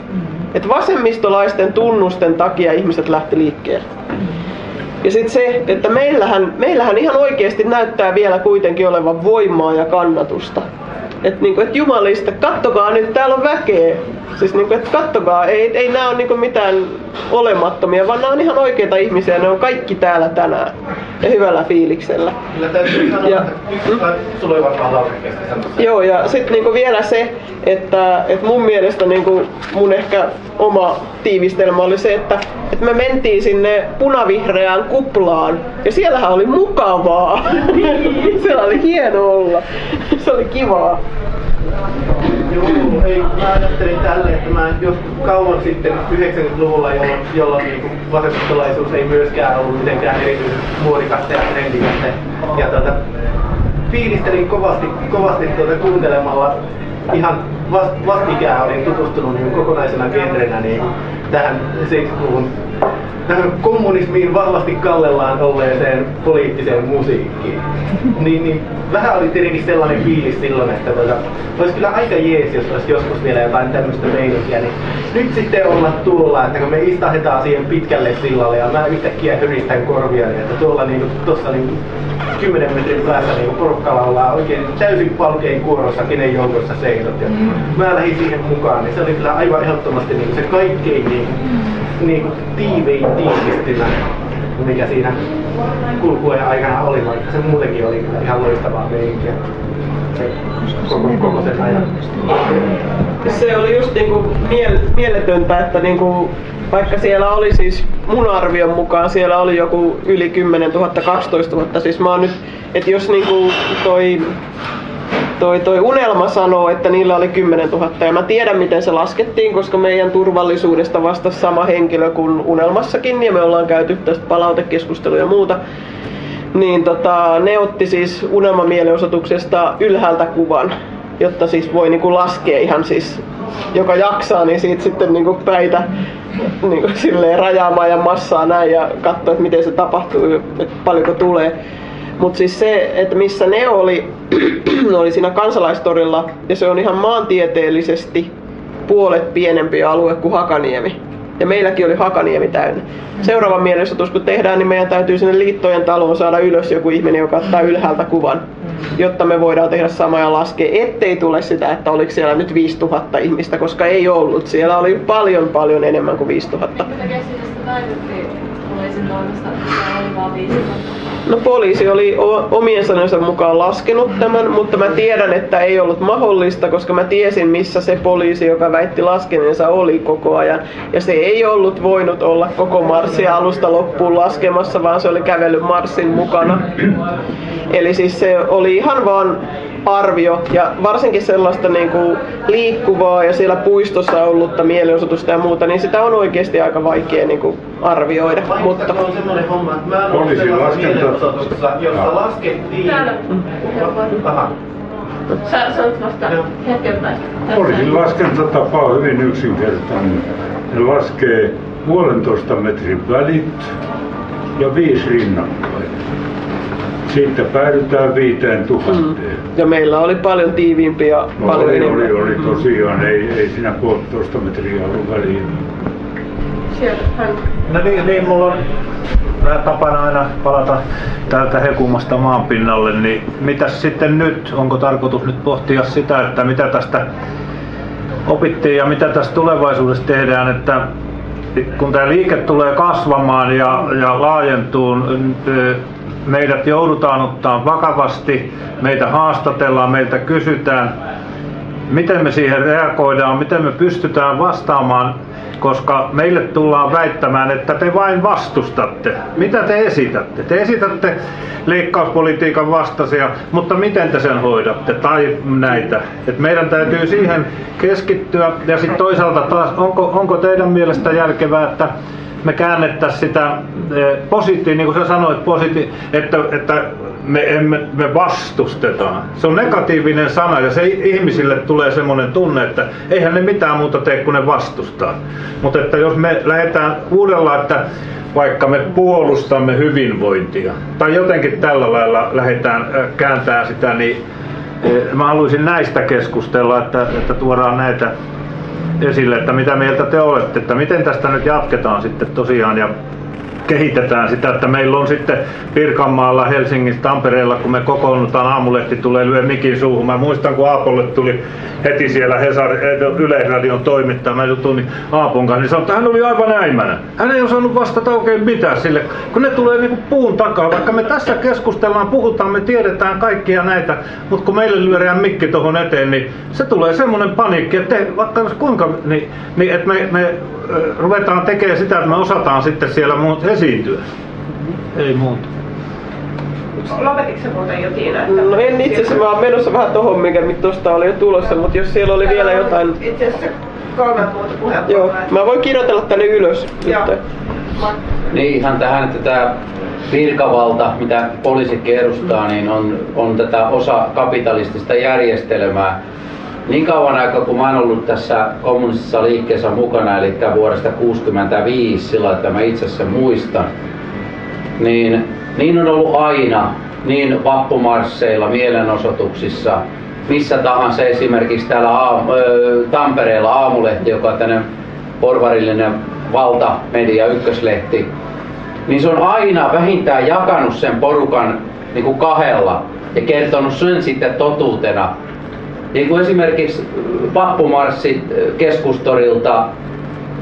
Speaker 1: Että vasemmistolaisten tunnusten takia ihmiset lähti liikkeelle. Ja sitten se, että meillähän ihan oikeasti näyttää vielä kuitenkin olevan voimaa ja kannatusta. Että niinku, et jumalista, kattokaa nyt, täällä on väkeä. Siis niinku, että kattokaa, ei nämä ole niinku mitään olemattomia, vaan nämä on ihan oikeita ihmisiä, ne on kaikki täällä tänään. Ja hyvällä fiiliksellä.
Speaker 3: Kyllä täytyy sanoa, että sulla oli varmaan lausekkeesta sanoa.
Speaker 1: Joo, ja sitten niinku vielä se, että mun mielestä niinku mun ehkä oma tiivistelmä oli se, että me mentiin sinne punavihreään kuplaan ja siellähän oli mukavaa. Siellä oli hieno olla. Se oli kivaa.
Speaker 3: Joo, ei, mä ajattelin tälle, että mä joskus kauan sitten 90-luvulla, jolloin niin vasemmistolaisuus ei myöskään ollut mitenkään erityisen muodikasta ja trendikästä. Ja fiilistelin kovasti kuuntelemalla ihan vastikään olin tutustunut niin kokonaisena genrenä niin tähän 70-luvun kommunismiin vahvasti kallellaan olleeseen poliittiseen musiikkiin. Niin vähän oli tietenkin sellainen fiilis silloin, että olisi kyllä aika jees, jos olisi joskus vielä jotain tämmöistä meininkiä. Niin nyt sitten olla tuolla, että kun me istahdetaan siihen pitkälle sillalle ja mä yhtäkkiä hyristän korviani, että tuolla tuossa 10 metrin päässä porukka laulaa oikein täysin palkein kuorossa, kenen joukossa seisot. Ja mä lähdin siihen mukaan, niin se oli kyllä aivan ehdottomasti se kaikkein tiivein tiivistymä, mikä siinä kulkujen aikana oli, vaikka se muutenkin oli ihan loistavaa meininkiä. Koko sen ajan.
Speaker 1: Se oli just niinku mieletöntä, että niinku, vaikka siellä oli siis mun arvion mukaan siellä oli joku yli 10 000, 12 000, siis mä oon nyt, että jos niinku toi unelma sanoo, että niillä oli 10 000 ja mä tiedän miten se laskettiin, koska meidän turvallisuudesta vastasi sama henkilö kuin unelmassakin ja me ollaan käyty tästä palautekeskustelua ja muuta. Niin ne otti siis unelmamielenosoituksesta ylhäältä kuvan, jotta siis voi niinku laskea ihan siis, joka jaksaa, niin siitä sitten niinku päitä niinku silleen rajaamaan ja massaa näin ja katsoa, että miten se tapahtuu, että paljonko tulee. Mutta siis se, että missä ne oli siinä Kansalaistorilla, ja se on ihan maantieteellisesti puolet pienempi alue kuin Hakaniemi. Ja meilläkin oli Hakaniemi täynnä. Seuraava mielenosoitus kun tehdään, niin meidän täytyy sinne Liittojen taloon saada ylös joku ihminen, joka ottaa ylhäältä kuvan, jotta me voidaan tehdä sama ja laskea, ettei tule sitä, että oliko siellä nyt 5000 ihmistä, koska ei ollut. Siellä oli paljon enemmän kuin 5000.
Speaker 8: Minkä takia siitä näytettiin poliisin toimesta, että siellä oli vaan 5000?
Speaker 1: No poliisi oli omien sanojensa mukaan laskenut tämän, mutta mä tiedän, että ei ollut mahdollista, koska mä tiesin, missä se poliisi, joka väitti laskeneensa, oli koko ajan. Ja se ei ollut voinut olla koko marssin alusta loppuun laskemassa, vaan se oli kävellyt marssin mukana. Eli siis se oli ihan vaan arvio ja varsinkin sellaista niinku liikkuvaa ja siellä puistossa ollutta mielenosoitusta ja muuta, niin sitä on oikeasti aika vaikea niinku arvioida. Mutta
Speaker 3: on semmoinen homma, että mä en ollut sellaisessa mielenosoituksessa, jossa laskettiin... Aha.
Speaker 8: Sä sanot vasta hetken päästä.
Speaker 4: Poliisin laskentatapa on hyvin yksinkertainen. Ne laskee 1,5 metrin välit ja 5 rinnakkain. Siitä päädytään 5000.
Speaker 1: Ja meillä oli paljon tiiviimpi ja paljon enemmän.
Speaker 4: Oli tosiaan, ei siinä 1,5 metriä ollut väliä.
Speaker 6: No niin, mulla on tapana aina palata täältä Hekumasta maanpinnalle, niin mitäs sitten nyt? Onko tarkoitus nyt pohtia sitä, että mitä tästä opittiin ja mitä tästä tulevaisuudessa tehdään, että kun tämä liike tulee kasvamaan ja laajentuu, meidät joudutaan ottaa vakavasti, meitä haastatellaan, meiltä kysytään, miten me siihen reagoidaan, miten me pystytään vastaamaan, koska meille tullaan väittämään, että te vain vastustatte. Mitä te esitätte? Te esitätte leikkauspolitiikan vastaisia, mutta miten te sen hoidatte tai näitä? Et meidän täytyy siihen keskittyä ja sitten toisaalta taas, onko teidän mielestä järkevää, että me käännettäisiin sitä positiivista, niin kuin sä sanoit, että me vastustetaan. Se on negatiivinen sana ja se ihmisille tulee semmoinen tunne, että eihän ne mitään muuta tee kuin ne vastustaa. Mutta että jos me lähdetään uudella, että vaikka me puolustamme hyvinvointia tai jotenkin tällä lailla lähdetään kääntämään sitä, niin mä haluaisin näistä keskustella, että tuodaan näitä esille, että mitä mieltä te olette, että miten tästä nyt jatketaan sitten tosiaan ja kehitetään sitä, että meillä on sitten Pirkanmaalla, Helsingissä, Tampereella, kun me kokoonnutaan, Aamulehti tulee lyö mikin suuhun. Mä muistan, kun Aapolle tuli heti siellä Yleisradion toimittaja, mä jutuin Aapon kanssa, niin sanoi, että hän oli aivan äimänä. Hän ei osannut vastata oikein mitään sille, kun ne tulee niinku puun takaa. Vaikka me tässä keskustellaan, puhutaan, me tiedetään kaikkia näitä, mutta kun meille lyödään mikki tuohon eteen, niin se tulee semmoinen paniikki, että vaikka kuinka, niin että me ruvetaan tekemään sitä, että me osataan sitten siellä muut esiintyä. Ei muuta.
Speaker 7: Lopetitko sä muuten jo Tiina?
Speaker 1: No en itse asiassa, mä oon menossa vähän tohon, mikä tosta oli jo tulossa, mutta jos siellä oli vielä jotain...
Speaker 7: Itse asiassa 3 muuta puheenvuoroa.
Speaker 1: Joo, mä voin kirjoitella tänne ylös.
Speaker 5: Niin ihan tähän, että tämä virkavalta, mitä poliisikin edustaa, niin on tätä osa kapitalistista järjestelmää. Niin kauan aikaa kun mä oon ollut tässä kommunistisessa liikkeessä mukana, eli vuodesta 1965, sillä että mä itse sen muistan, niin on ollut aina, niin vappumarsseilla, mielenosoituksissa, missä tahansa, esimerkiksi täällä Tampereella Aamulehti, joka on tänne porvarillinen valtamedia ykköslehti, niin se on aina vähintään jakanut sen porukan niin kuin kahdella ja kertonut sen sitten totuutena. Niin kuin esimerkiksi vappumarssit Keskustorilta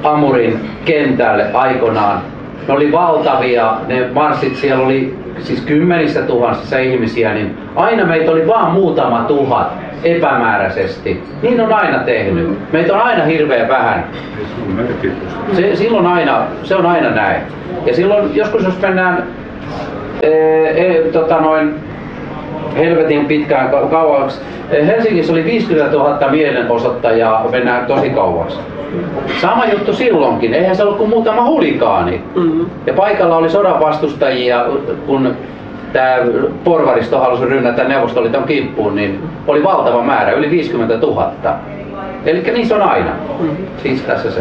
Speaker 5: Amurin kentälle aikoinaan, ne oli valtavia, ne marssit, siellä oli siis kymmenissä tuhansissa ihmisiä, niin aina meitä oli vaan muutama tuhat epämääräisesti. Niin on aina tehnyt. Meitä on aina hirveän vähän. Se on aina näin. Ja silloin joskus jos mennään helvetin pitkään kauaksi. Helsingissä oli 50 000 mielenosoittajaa, mennään tosi kauaksi. Sama juttu silloinkin, eihän se ollut kuin muutama hulikaani. Ja paikalla oli sodan vastustajia, kun tämä porvaristo halusi rynnätä Neuvostoliiton kimppuun, niin oli valtava määrä, yli 50 000. Eli niin se on aina. Siis tässä se.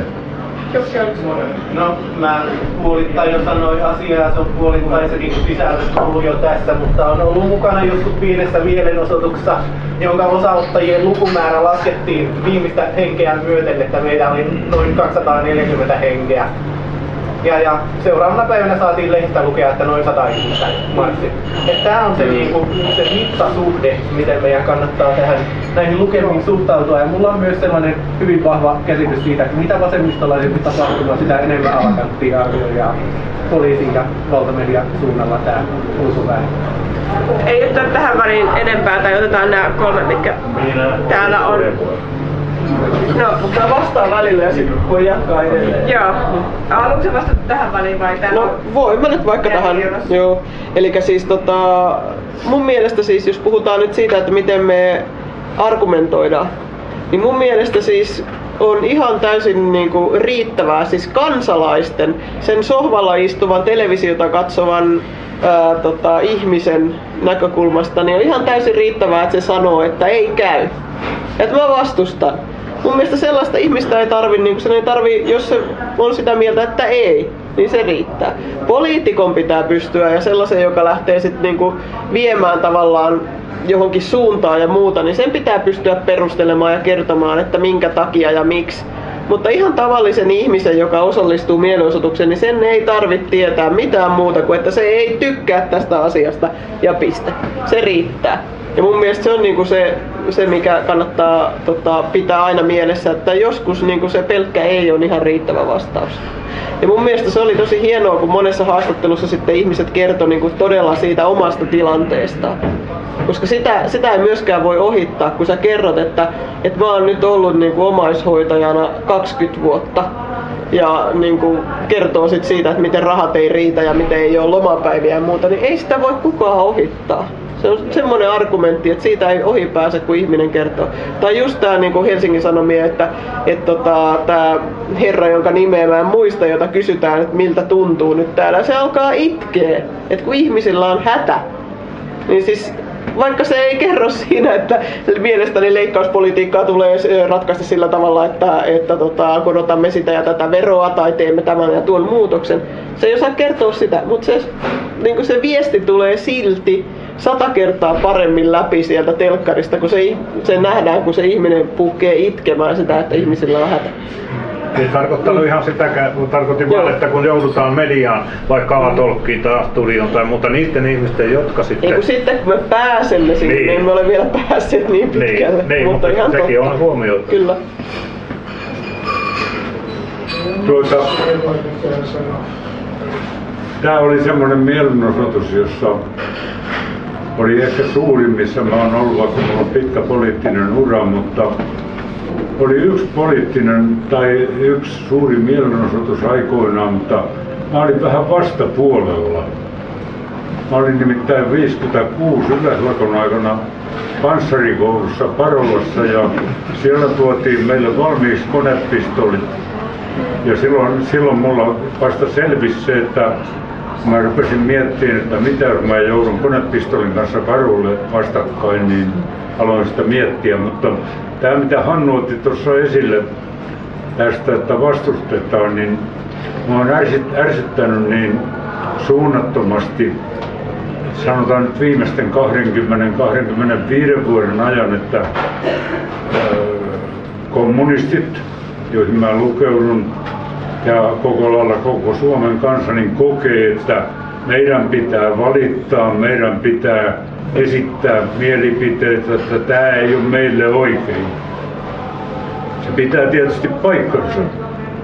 Speaker 3: No, mä puolittain jo sanoin asiaa, se on puolittain sekin sisältö ollut jo tässä, mutta on ollut mukana joskus pienessä mielenosoituksessa, jonka osaottajien lukumäärä laskettiin viimeistä henkeä myöten, että meitä oli noin 240 henkeä. Ja seuraavana päivänä saatiin lehdistä lukea, että noin 100 ihmistä marssi. Tämä on se, se mittasuhde, miten meidän kannattaa näihin lukemiin suhtautua. Ja mulla on myös sellainen hyvin vahva käsitys siitä, että mitä vasemmistolaisempi tapahtuma, sitä enemmän alakanttia arvioidaan poliisin ja valtamedian suunnalla tämä ulkoväen.
Speaker 1: Ei ottaa tähän väliin enempää, tai otetaan nämä 3, mitkä täällä on. No, mutta vastaan välillä ja sitten voi jatkaa edelleen.
Speaker 7: Joo. Haluatko sä vastata tähän väliin vai tähän?
Speaker 1: No voin mä nyt vaikka tähän. Joo. Elikkä siis mun mielestä siis, jos puhutaan nyt siitä, että miten me argumentoidaan, niin mun mielestä siis on ihan täysin niinku riittävää siis kansalaisten, sen sohvalla istuvan televisiota katsovan ihmisen näkökulmasta, niin on ihan täysin riittävää, että se sanoo, että ei käy. Että mä vastustan. Mun mielestä sellaista ihmistä ei tarvi, niin sen ei tarvi, jos se on sitä mieltä, että ei, niin se riittää. Poliitikon pitää pystyä ja sellaisen, joka lähtee sitten niinku viemään tavallaan johonkin suuntaan ja muuta, niin sen pitää pystyä perustelemaan ja kertomaan, että minkä takia ja miksi. Mutta ihan tavallisen ihmisen, joka osallistuu mielenosoitukseen, niin sen ei tarvitse tietää mitään muuta kuin, että se ei tykkää tästä asiasta ja piste. Se riittää. Ja mun mielestä se on niinku se mikä kannattaa pitää aina mielessä, että joskus niinku se pelkkä ei on ihan riittävä vastaus. Ja mun mielestä se oli tosi hienoa, kun monessa haastattelussa sitten ihmiset kertoi niinku todella siitä omasta tilanteestaan. Koska sitä ei myöskään voi ohittaa, kun sä kerrot, että mä oon nyt ollut niinku omaishoitajana 20 vuotta. Ja niinku kertoo sit siitä, että miten rahat ei riitä ja miten ei ole lomapäiviä ja muuta, niin ei sitä voi kukaan ohittaa. Se on semmoinen argumentti, että siitä ei ohi pääse, kun ihminen kertoo. Tai just tää niinku Helsingin Sanomia, että tää herra, jonka nimeä mä en muista, jota kysytään, että miltä tuntuu nyt täällä, se alkaa itkeä. Että kun ihmisillä on hätä, niin siis vaikka se ei kerro siinä, että mielestäni leikkauspolitiikkaa tulee ratkaista sillä tavalla, että korotamme sitä ja tätä veroa tai teemme tämän ja tuon muutoksen. Se ei osaa kertoa sitä, mutta se viesti tulee silti 100 kertaa paremmin läpi sieltä telkkarista, kun se nähdään, kun se ihminen puhkee itkemään sitä, että ihmisillä on hätä.
Speaker 6: Ei tarkoittanut ihan sitäkään, tarkoitin vaan, että kun joudutaan mediaan, vaikka A-tolkkiin tai studioon tai muuta, niiden ihmisten, jotka sitten...
Speaker 1: Ei kun sitten kun me pääsemme sinne, niin emme ole vielä päässeet niin pitkälle.
Speaker 6: Niin, mutta ihan sekin totta. On huomioitu.
Speaker 1: Kyllä.
Speaker 4: Tämä oli semmoinen mielenosoitus, jossa oli ehkä suurin, missä mä oon ollut, vaikka mulla on pitkä poliittinen ura, mutta oli yksi suuri mielenosoitus aikoinaan, mutta mä olin vähän vastapuolella. Mä olin nimittäin 56 Yleislakon aikana panssarikoulussa Parolassa ja siellä tuotiin meille valmiiksi konepistolit. Ja silloin mulla vasta selvisi se, että mä rupesin miettimään, että mitä jos mä joudun konepistolin kanssa Parolle vastakkain, niin aloin sitä miettiä. Mutta tämä mitä Hannu otti tuossa esille tästä, että vastustetaan, niin mä oon ärsyttänyt niin suunnattomasti, sanotaan nyt viimeisten 20-25 vuoden ajan, että kommunistit, joihin mä lukeudun, ja koko lailla koko Suomen kansa niin kokee, että meidän pitää valittaa, meidän pitää esittää mielipiteitä, että tämä ei ole meille oikein. Se pitää tietysti paikkansa,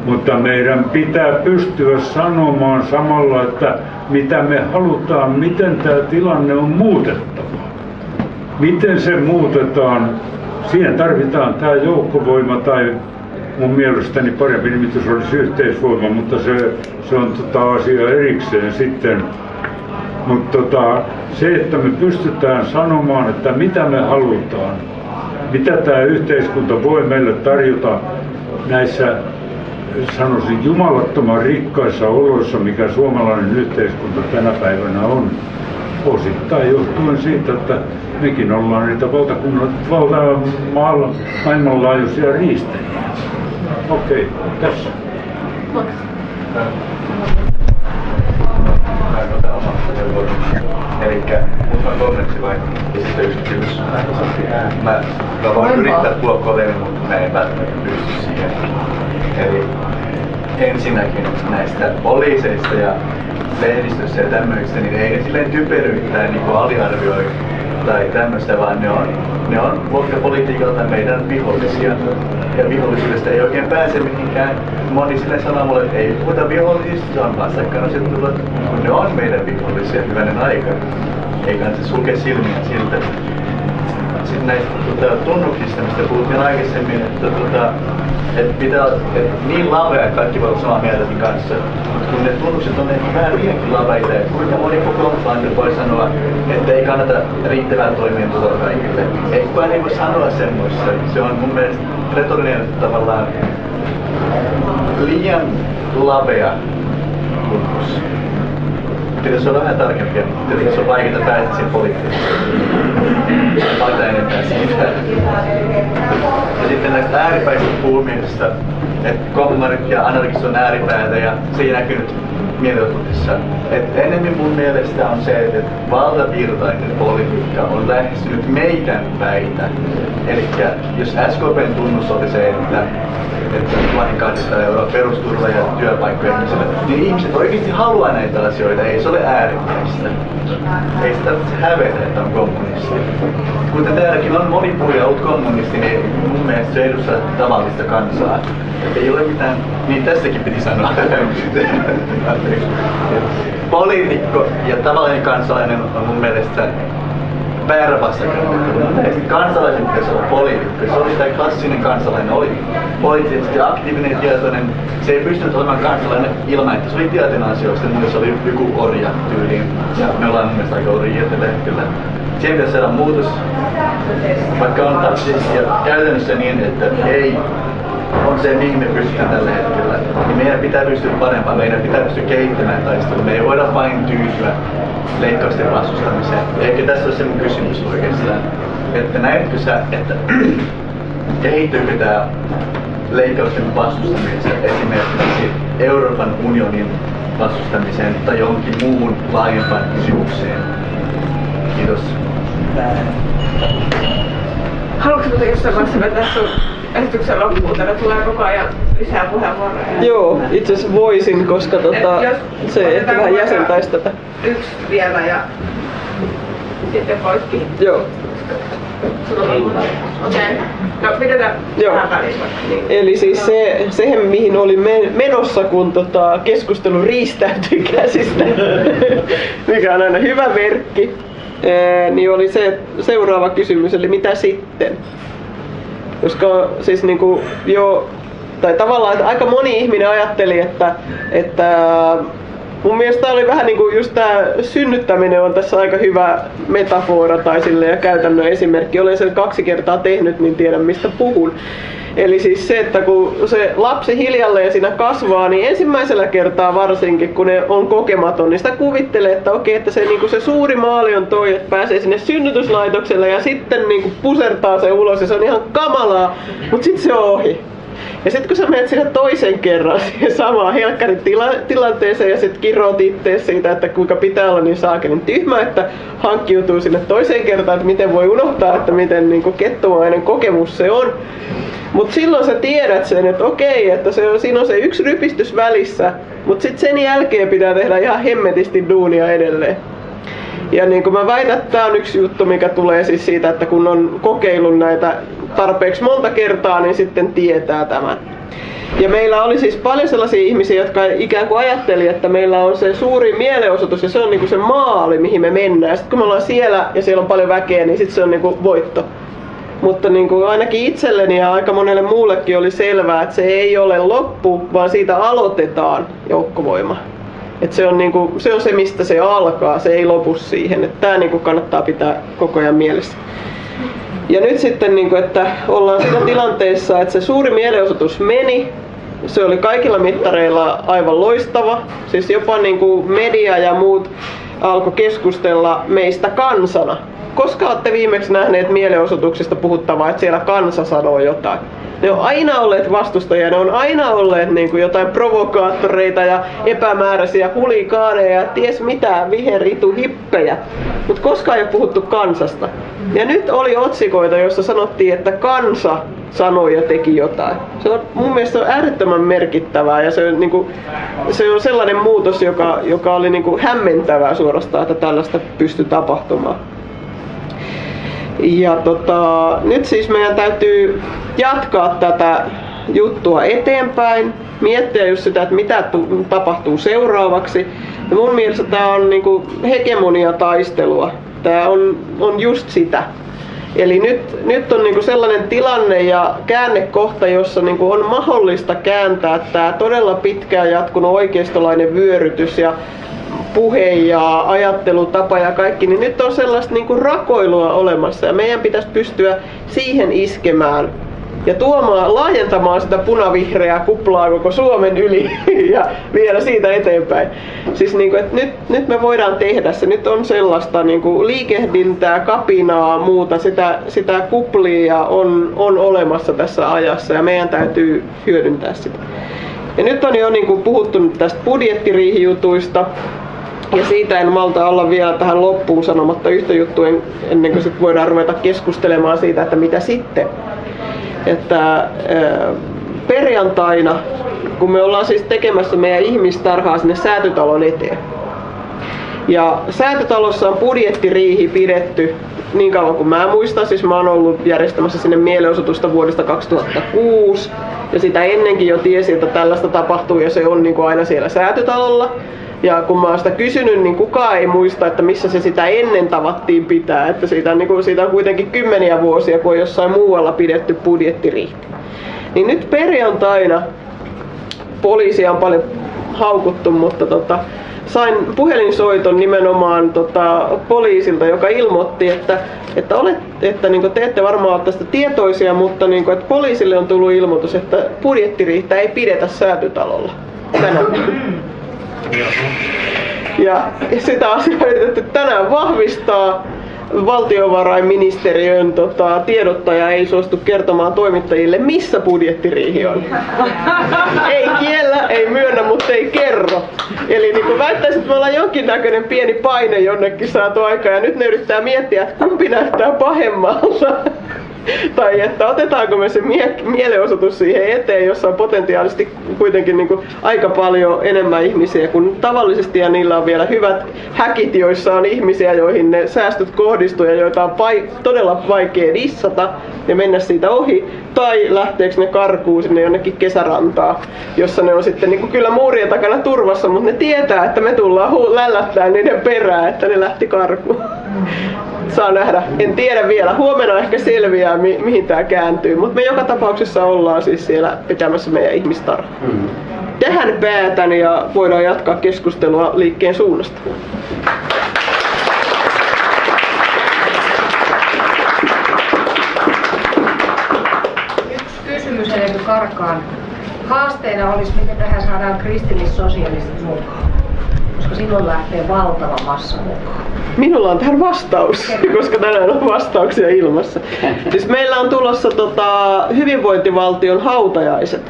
Speaker 4: Mutta meidän pitää pystyä sanomaan samalla, että mitä me halutaan, miten tämä tilanne on muutettava. Miten se muutetaan? Siihen tarvitaan tämä joukkovoima tai mun mielestäni parempi nimitys olisi yhteisvoima, mutta se on asia erikseen sitten. Mutta se, että me pystytään sanomaan, että mitä me halutaan, mitä tämä yhteiskunta voi meille tarjota näissä, sanoisin, jumalattoman rikkaissa oloissa, mikä suomalainen yhteiskunta tänä päivänä on. Osittain johtuen siitä, että mekin ollaan niitä maailmanlaajuisia riistejä. Okei, tässä.
Speaker 9: Elikkä muutama kommentti vai? Ja sitten yksi kysymys. Mä voin yrittää puhua kovemmin, mutta mä en välttämättä pysty siihen. Eli ensinnäkin näistä poliiseista ja lehdistössä ja tämmöistä, niin ei ne silleen typeryyttään niin aliarvioi tai tämmöistä, vaan ne on luokkapolitiikalta meidän vihollisia. Ja vihollisuudesta ei oikein pääse mihinkään. Moni silleen sanoo mulle, että ei puhuta vihollisista, se on vastakkainasettelua, kun ne on meidän vihollisia hyvänen aika. Ei kannata sulkea silmiä siltä. Sitten näistä tunnuksista, mistä puhuttiin aikaisemmin, että pitää olla niin lavea, että kaikki voi olla samaa mieltä sen kanssa. Kun ne tunnukset on ehkä vähän liiankin laveita, että kuinka moni kokoomuslainen voi sanoa, että ei kannata riittävää toimeentuloa kaikille. Ei kukaan ei voi sanoa semmoista. Se on mun mielestä retorinen tavallaan liian lavea tunnuks. Pitäisi olla vähän tarkempia, tietenkin se on vaikeaa päästä siihen poliittiseen. Paljon enemmän siitä. Ja sitten näistä ääripäistä puhumisesta, että kommarit ja anarkistit on ääripäätä ja se ei näkynyt mielenotuksessa. Enemmän mun mielestä on se, että valtavirtainen politiikka on lähestynyt meidän päitä. Eli jos SKP:n tunnus oli se, että 1200 € perusturva ja työpaikkoja ihmisille, niin ihmiset oikeasti haluaa näitä asioita, ei se ole äärimmäistä. Ei sitä tarvitse hävetä, että on kommunisti. Kuten täälläkin on moni puhuja ollut kommunisti, niin mun mielestä se edustaa tavallista kansaa. Ei ole mitään, niin tästäkin piti sanoa. Poliitikko ja tavallinen kansalainen on mun mielestä väärä vastakkainasettelu. Kansalaisen pitäisi olla poliitikko. Se oli tämä klassinen kansalainen, oli poliittisesti aktiivinen ja tietoinen. Se ei pystynyt olemaan kansalainen ilman, että se oli tietoinen asioista, mutta se oli joku orja tyyliin. Ja me ollaan mun mielestä aika orjia tällä hetkellä. Siihen pitäisi saada muutos, vaikka on taksisia käytännössä niin, että ei on se, mihin me pystytään tällä hetkellä. Niin meidän pitää pystyä parempaan, meidän pitää pystyä kehittämään taistelua. Me ei voida vain tyytyä leikkausten vastustamiseen. Eikä tässä ole se mun kysymys oikeastaan. Että näetkö sä, että kehittyykö tää leikkausten vastustamiseen esimerkiksi Euroopan unionin vastustamiseen tai johonkin muuhun laajempaan kysymykseen? Kiitos.
Speaker 1: Haluatko jossain vaiheessa vetää sun esityksen loppuun? Täällä tulee koko ajan lisää puheenvuoroja. Joo, itse asiassa voisin, koska se ehkä vähän jäsentäisi tätä. Yksi vielä ja sitten poiskin. Joo. Okei. No pidetään vähän välissä. Niin. Eli siis se mihin oli menossa, kun keskustelu riistäytyi käsistä, mikä on aina hyvä merkki, niin oli se seuraava kysymys, eli mitä sitten? Koska siis niinku tai tavallaan että aika moni ihminen ajatteli, että mun mielestä oli vähän niinku just tää synnyttäminen on tässä aika hyvä metafora tai ja käytännön esimerkki. Olen sen 2 kertaa tehnyt, niin tiedän mistä puhun. Eli siis se, että kun se lapsi hiljalleen siinä kasvaa, niin ensimmäisellä kertaa varsinkin, kun ne on kokematon, niin sitä kuvittelee, että okei, että se, niin se suuri maali on toi, että pääsee sinne synnytyslaitokselle ja sitten niin pusertaa se ulos ja se on ihan kamalaa, mutta sitten se on ohi. Ja sitten kun sä menet sinne toisen kerran siihen samaan helkkarin tilanteeseen ja sitten kirjoit ittees siitä, että kuinka pitää olla niin saakelin tyhmä, että hankkiutuu sinne toiseen kertaan, että miten voi unohtaa, että miten niin kettumainen kokemus se on. Mutta silloin sä tiedät sen, että okei, että siinä on se yksi rypistys välissä, mutta sitten sen jälkeen pitää tehdä ihan hemmetisti duunia edelleen. Ja niin kuin mä väitän, että tää on yksi juttu, mikä tulee siis siitä, että kun on kokeillut näitä tarpeeksi monta kertaa, niin sitten tietää tämän. Ja meillä oli siis paljon sellaisia ihmisiä, jotka ikään kuin ajatteli, että meillä on se suuri mielenosoitus ja se on niinku se maali, mihin me mennään. Sitten kun me ollaan siellä ja siellä on paljon väkeä, niin sitten se on niinku voitto. Mutta niinku ainakin itselleni ja aika monelle muullekin oli selvää, että se ei ole loppu, vaan siitä aloitetaan joukkovoima. Et se on se, mistä se alkaa, se ei lopu siihen. Tämä niinku kannattaa pitää koko ajan mielessä. Ja nyt sitten, että ollaan siinä tilanteessa, että se suuri mielenosoitus meni. Se oli kaikilla mittareilla aivan loistava. Siis jopa media ja muut alkoi keskustella meistä kansana. Koska olette viimeksi nähneet mielenosoituksista puhuttavaa, että siellä kansa sanoo jotain? Ne on aina olleet vastustajia, ne on aina olleet jotain provokaattoreita ja epämääräisiä huligaaneja ja ties mitä viherituhippejä. Mutta koskaan ei ole puhuttu kansasta. Ja nyt oli otsikoita, joissa sanottiin, että kansa sanoi ja teki jotain. Se on mun mielestä äärettömän merkittävää ja se on sellainen muutos, joka oli hämmentävää suorastaan, että tällaista pystyi tapahtumaan. Ja nyt siis meidän täytyy jatkaa tätä juttua eteenpäin, miettiä just sitä, että mitä tapahtuu seuraavaksi. Ja mun mielestä tämä on hegemoniataistelua. Tämä on just sitä. Eli nyt on sellainen tilanne ja käännekohta, jossa on mahdollista kääntää tämä todella pitkään jatkunut oikeistolainen vyörytys ja puhe ja ajattelutapa ja kaikki, niin nyt on sellaista rakoilua olemassa ja meidän pitäisi pystyä siihen iskemään ja laajentamaan sitä punavihreää kuplaa koko Suomen yli ja vielä siitä eteenpäin. Siis että nyt me voidaan tehdä se, nyt on sellaista liikehdintää, kapinaa, muuta, sitä kuplia on olemassa tässä ajassa ja meidän täytyy hyödyntää sitä. Ja nyt on jo puhuttu tästä budjettiriihijutuista. Ja siitä en malta olla vielä tähän loppuun sanomatta yhtä juttua ennen kuin sit voidaan ruveta keskustelemaan siitä, että mitä sitten. Että perjantaina, kun me ollaan siis tekemässä meidän ihmistarhaa sinne Säätytalon eteen. Ja Säätytalossa on budjettiriihi pidetty niin kauan kuin mä muistan. Siis mä oon ollut järjestämässä sinne mielenosoitusta vuodesta 2006. Ja sitä ennenkin jo tiesin, että tällaista tapahtuu ja se on aina siellä Säätytalolla. Ja kun mä oon sitä kysynyt, niin kukaan ei muista, että missä se sitä ennen tavattiin pitää. Että siitä on kuitenkin kymmeniä vuosia, kun on jossain muualla pidetty budjettiriihti. Niin nyt perjantaina poliisia on paljon haukuttu, mutta sain puhelinsoiton nimenomaan poliisilta, joka ilmoitti, että te ette varmaan ole tästä tietoisia, mutta että poliisille on tullut ilmoitus, että budjettiriihtä ei pidetä Säätytalolla tänään. Ja sitä asiaa yritetty tänään vahvistaa. Valtiovarainministeriön tiedottaja ei suostu kertomaan toimittajille, missä budjettiriihi on. Ei kiellä, ei myönnä, mutta ei kerro. Eli väittäisin, että me ollaan jonkinnäköinen pieni paine jonnekin saatu aikaa ja nyt ne yrittää miettiä, että kumpi näyttää pahemmalta. Tai että otetaanko me se mielenosoitus siihen eteen, jossa on potentiaalisesti kuitenkin aika paljon enemmän ihmisiä kuin tavallisesti ja niillä on vielä hyvät häkit, joissa on ihmisiä, joihin ne säästöt kohdistuu ja joita on todella vaikea dissata ja mennä siitä ohi. Tai lähteekö ne karkuun sinne jonnekin kesärantaan, jossa ne on sitten kyllä muurien takana turvassa, mutta ne tietää, että me tullaan lällättämään niiden perään, että ne lähti karkuun. Saa nähdä. En tiedä vielä. Huomenna ehkä selviää, mihin tämä kääntyy. Mutta me joka tapauksessa ollaan siis siellä pitämässä meidän ihmistarhaa. Tähän päätän ja voidaan jatkaa keskustelua liikkeen suunnasta.
Speaker 10: Yksi kysymys ennen kuin karkaan. Haasteena olisi, miten tähän saadaan kristillissosialistit mukaan. Koska silloin lähtee valtava massa mukaan.
Speaker 1: Minulla on tähän vastaus, koska tänään on vastauksia ilmassa. Siis meillä on tulossa hyvinvointivaltion hautajaiset.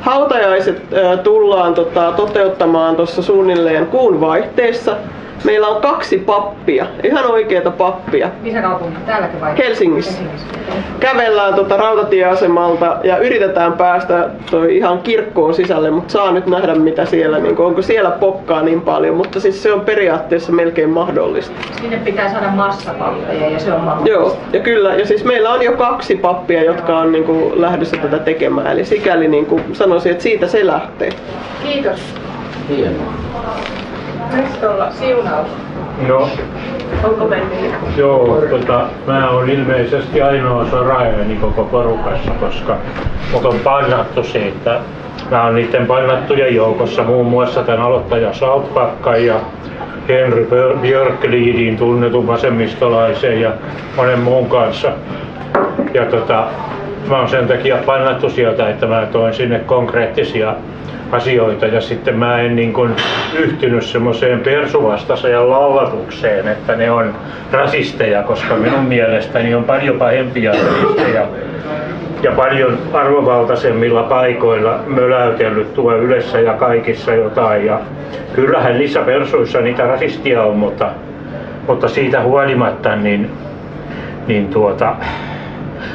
Speaker 1: Hautajaiset tullaan toteuttamaan tuossa suunnilleen kuun vaihteessa. Meillä on 2 pappia, ihan oikeita pappia.
Speaker 10: Missä kaupunki? Täälläkin vai?
Speaker 1: Helsingissä. Kävellään rautatieasemalta ja yritetään päästä toi ihan kirkkoon sisälle, mutta saa nyt nähdä mitä siellä, niin onko siellä pokkaa niin paljon, mutta siis se on periaatteessa melkein mahdollista.
Speaker 10: Sinne pitää saada massapappeja ja se on mahdollista.
Speaker 1: Joo, ja kyllä, ja siis meillä on jo 2 pappia, jotka on niin kuin lähdössä tätä tekemään, eli sikäli niin kuin sanoisin, että siitä se lähtee.
Speaker 10: Kiitos.
Speaker 5: Hienoa.
Speaker 10: Ristolla siunaus.
Speaker 6: No,
Speaker 10: Onko mennyt?
Speaker 6: joo, mä oon ilmeisesti ainoa soraääni koko porukassa, koska mut on painattu siitä. Mä oon niiden painattujen joukossa muun muassa tämän aloittaja Southpackan ja Henry Björklidin tunnetun vasemmistolaisen ja monen muun kanssa. Ja mä oon sen takia painattu sieltä, että mä toin sinne konkreettisia asioita ja sitten mä en niin kuin yhtynyt semmoiseen persuvastaiseen lallatukseen, että ne on rasisteja, koska minun mielestäni on paljon pahempia rasisteja ja paljon arvovaltaisemmilla paikoilla möläytellyt tuo Ylessä ja kaikissa jotain. Ja kyllähän niissä persuissa niitä rasistia on, mutta siitä huolimatta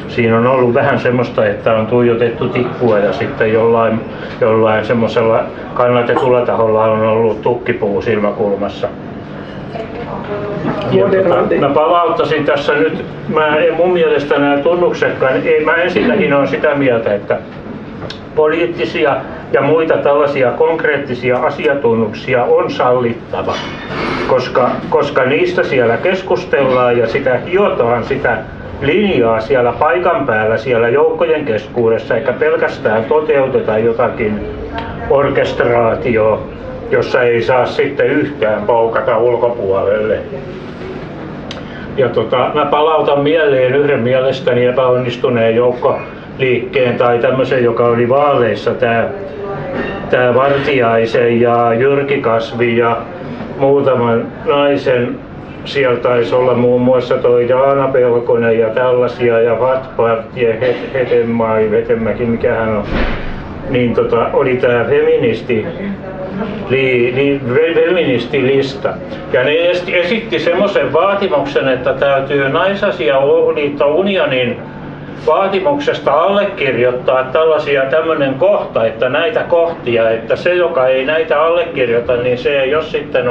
Speaker 6: siinä on ollut vähän semmoista, että on tuijotettu tikkua ja sitten jollain semmoisella kannatetulla taholla on ollut tukkipuu silmäkulmassa. Mä palauttaisin tässä nyt, mun mielestä nämä tunnuksetkaan, mä ensinnäkin olen sitä mieltä, että poliittisia ja muita tällaisia konkreettisia asiatunnuksia on sallittava, koska niistä siellä keskustellaan ja sitä hiotaan sitä linjaa siellä paikan päällä, siellä joukkojen keskuudessa, eikä pelkästään toteuteta jotakin orkestraatioa, jossa ei saa sitten yhtään poukata ulkopuolelle. Ja mä palautan mieleen yhden mielestäni epäonnistuneen joukkoliikkeen tai tämmöisen, joka oli vaaleissa, tää Vartiaisen ja Jyrki Kasvi ja muutaman naisen. Siellä taisi olla muun muassa toi Jaana Pelkonen ja tällaisia ja Vatpart ja Hetemäki, mikä hän on. Niin oli tää feministilista. Ja ne esitti semmoisen vaatimuksen, että täytyy Naisasialiitto Unionin vaatimuksesta allekirjoittaa tämmöinen kohta, että näitä kohtia, että se joka ei näitä allekirjoita, niin se ei ole sitten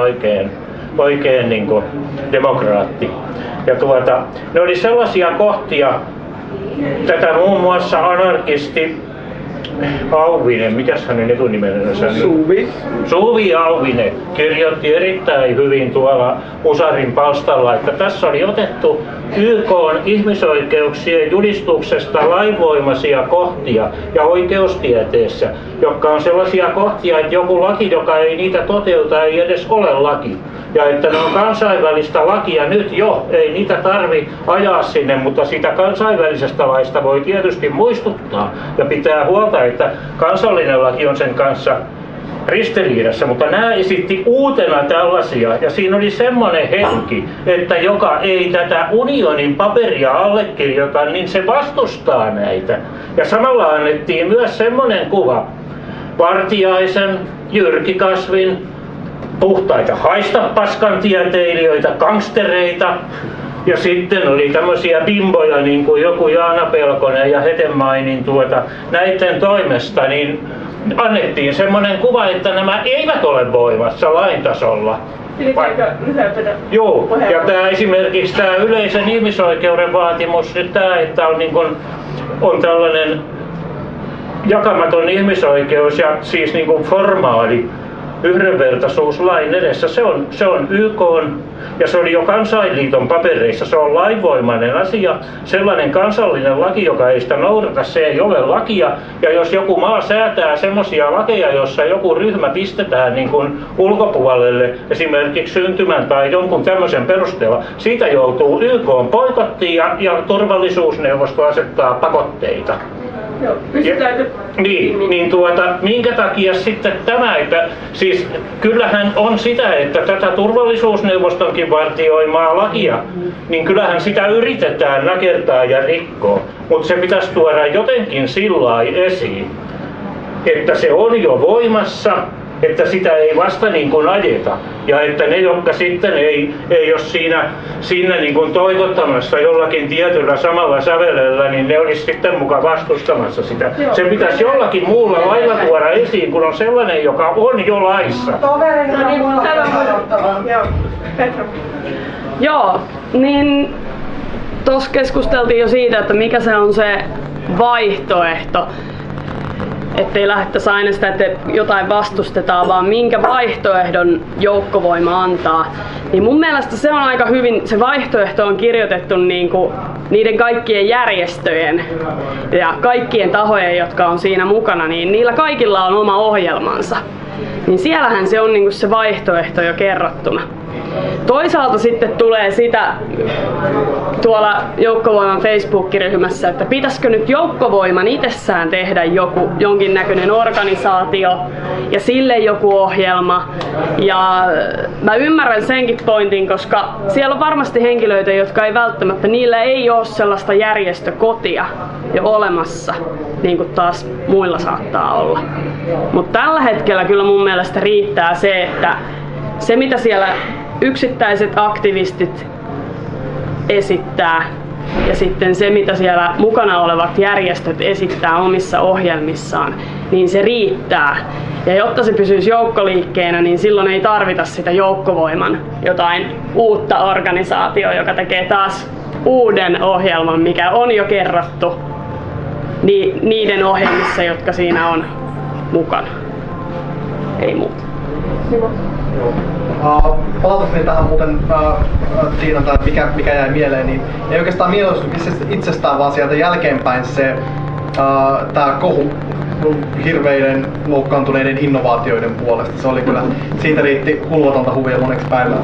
Speaker 6: oikein niin kuin demokraatti. Ja ne oli sellaisia kohtia, tätä muun muassa anarkisti Auvinen, mikäs hänen etunimensä? Suvi Auvinen kirjoitti erittäin hyvin tuolla Usarin palstalla, että tässä oli otettu YK:n ihmisoikeuksien julistuksesta lainvoimaisia kohtia ja oikeustieteessä, jotka on sellaisia kohtia, että joku laki, joka ei niitä toteuta, ei edes ole laki. Ja että ne on kansainvälistä lakia nyt jo, ei niitä tarvi ajaa sinne, mutta sitä kansainvälisestä laista voi tietysti muistuttaa ja pitää huolta, että kansallinen laki on sen kanssa ristiriidassa, mutta nämä esitti uutena tällaisia ja siinä oli semmoinen henki, että joka ei tätä unionin paperia allekirjoita, niin se vastustaa näitä. Ja samalla annettiin myös semmoinen kuva Vartiaisen, Jyrki Kasvin, puhtaita haistapaskan tieteilijöitä, gangstereita ja sitten oli tämmöisiä bimboja niin kuin joku Jaana Pelkonen ja Hetemäki, niin näiden toimesta niin annettiin semmoinen kuva, että nämä eivät ole voimassa lain tasolla. Joo, ja esimerkiksi tämä yleisen ihmisoikeuden vaatimus, tämä, että on, niin kuin, on tällainen jakamaton ihmisoikeus ja siis niin kuin formaali yhdenvertaisuus lain edessä, se on YK:n ja se oli jo Kansainliiton papereissa, se on lainvoimainen asia. Sellainen kansallinen laki, joka ei sitä noudata, se ei ole lakia. Ja jos joku maa säätää semmoisia lakeja, jossa joku ryhmä pistetään niin kuin ulkopuolelle, esimerkiksi syntymän tai jonkun tämmöisen perusteella, siitä joutuu YK:n boikottiin ja turvallisuusneuvosto asettaa pakotteita.
Speaker 2: Joo, pystytäänkö?
Speaker 6: Minkä takia sitten tämä, että siis kyllähän on sitä, että tätä turvallisuusneuvostonkin vartioimaa lakia, niin kyllähän sitä yritetään nakertaa ja rikkoa, mutta se pitäisi tuoda jotenkin sillai esiin, että se on jo voimassa että sitä ei vasta niin kuin ajeta. Ja että ne, jotka sitten ei ole siinä niin kuin toitottamassa jollakin tietyllä samalla sävelellä, niin ne olisi sitten mukaan vastustamassa sitä. Se pitäisi jollakin muulla lailla tuoda esiin, kun on sellainen, joka on jo laissa.
Speaker 2: Joo, niin tuossa keskusteltiin jo siitä, että mikä se on se vaihtoehto. Ettei lähdettäisi aina sitä, että jotain vastustetaan, vaan minkä vaihtoehdon joukkovoima antaa. Niin mun mielestä se on aika hyvin, se vaihtoehto on kirjoitettu niinku niiden kaikkien järjestöjen ja kaikkien tahojen, jotka on siinä mukana, niin niillä kaikilla on oma ohjelmansa. Niin siellähän se on niinku se vaihtoehto jo kerrottuna. Toisaalta sitten tulee sitä tuolla Joukkovoiman Facebook-ryhmässä, että pitäisikö nyt Joukkovoiman itsessään tehdä jonkinnäköinen organisaatio ja sille joku ohjelma. Ja mä ymmärrän senkin pointin, koska siellä on varmasti henkilöitä, jotka ei välttämättä, niillä ei ole sellaista järjestökotia jo olemassa, niin kuin taas muilla saattaa olla. Mutta tällä hetkellä kyllä mun mielestä riittää se, että se mitä siellä yksittäiset aktivistit esittää ja sitten se mitä siellä mukana olevat järjestöt esittää omissa ohjelmissaan, niin se riittää. Ja jotta se pysyisi joukkoliikkeenä, niin silloin ei tarvita sitä Joukkovoiman jotain uutta organisaatiota, joka tekee taas uuden ohjelman, mikä on jo kerrottu niiden ohjelmissa, jotka siinä on mukana. Ei muuta.
Speaker 3: Palatakseni tähän muuten Tiina, mikä jäi mieleen, niin ei oikeastaan mielenosoitus itsestään, vaan sieltä jälkeenpäin se tää kohu hirveiden loukkaantuneiden innovaatioiden puolesta. Se oli kyllä, siitä riitti hulvatonta huvia moneksi päivää.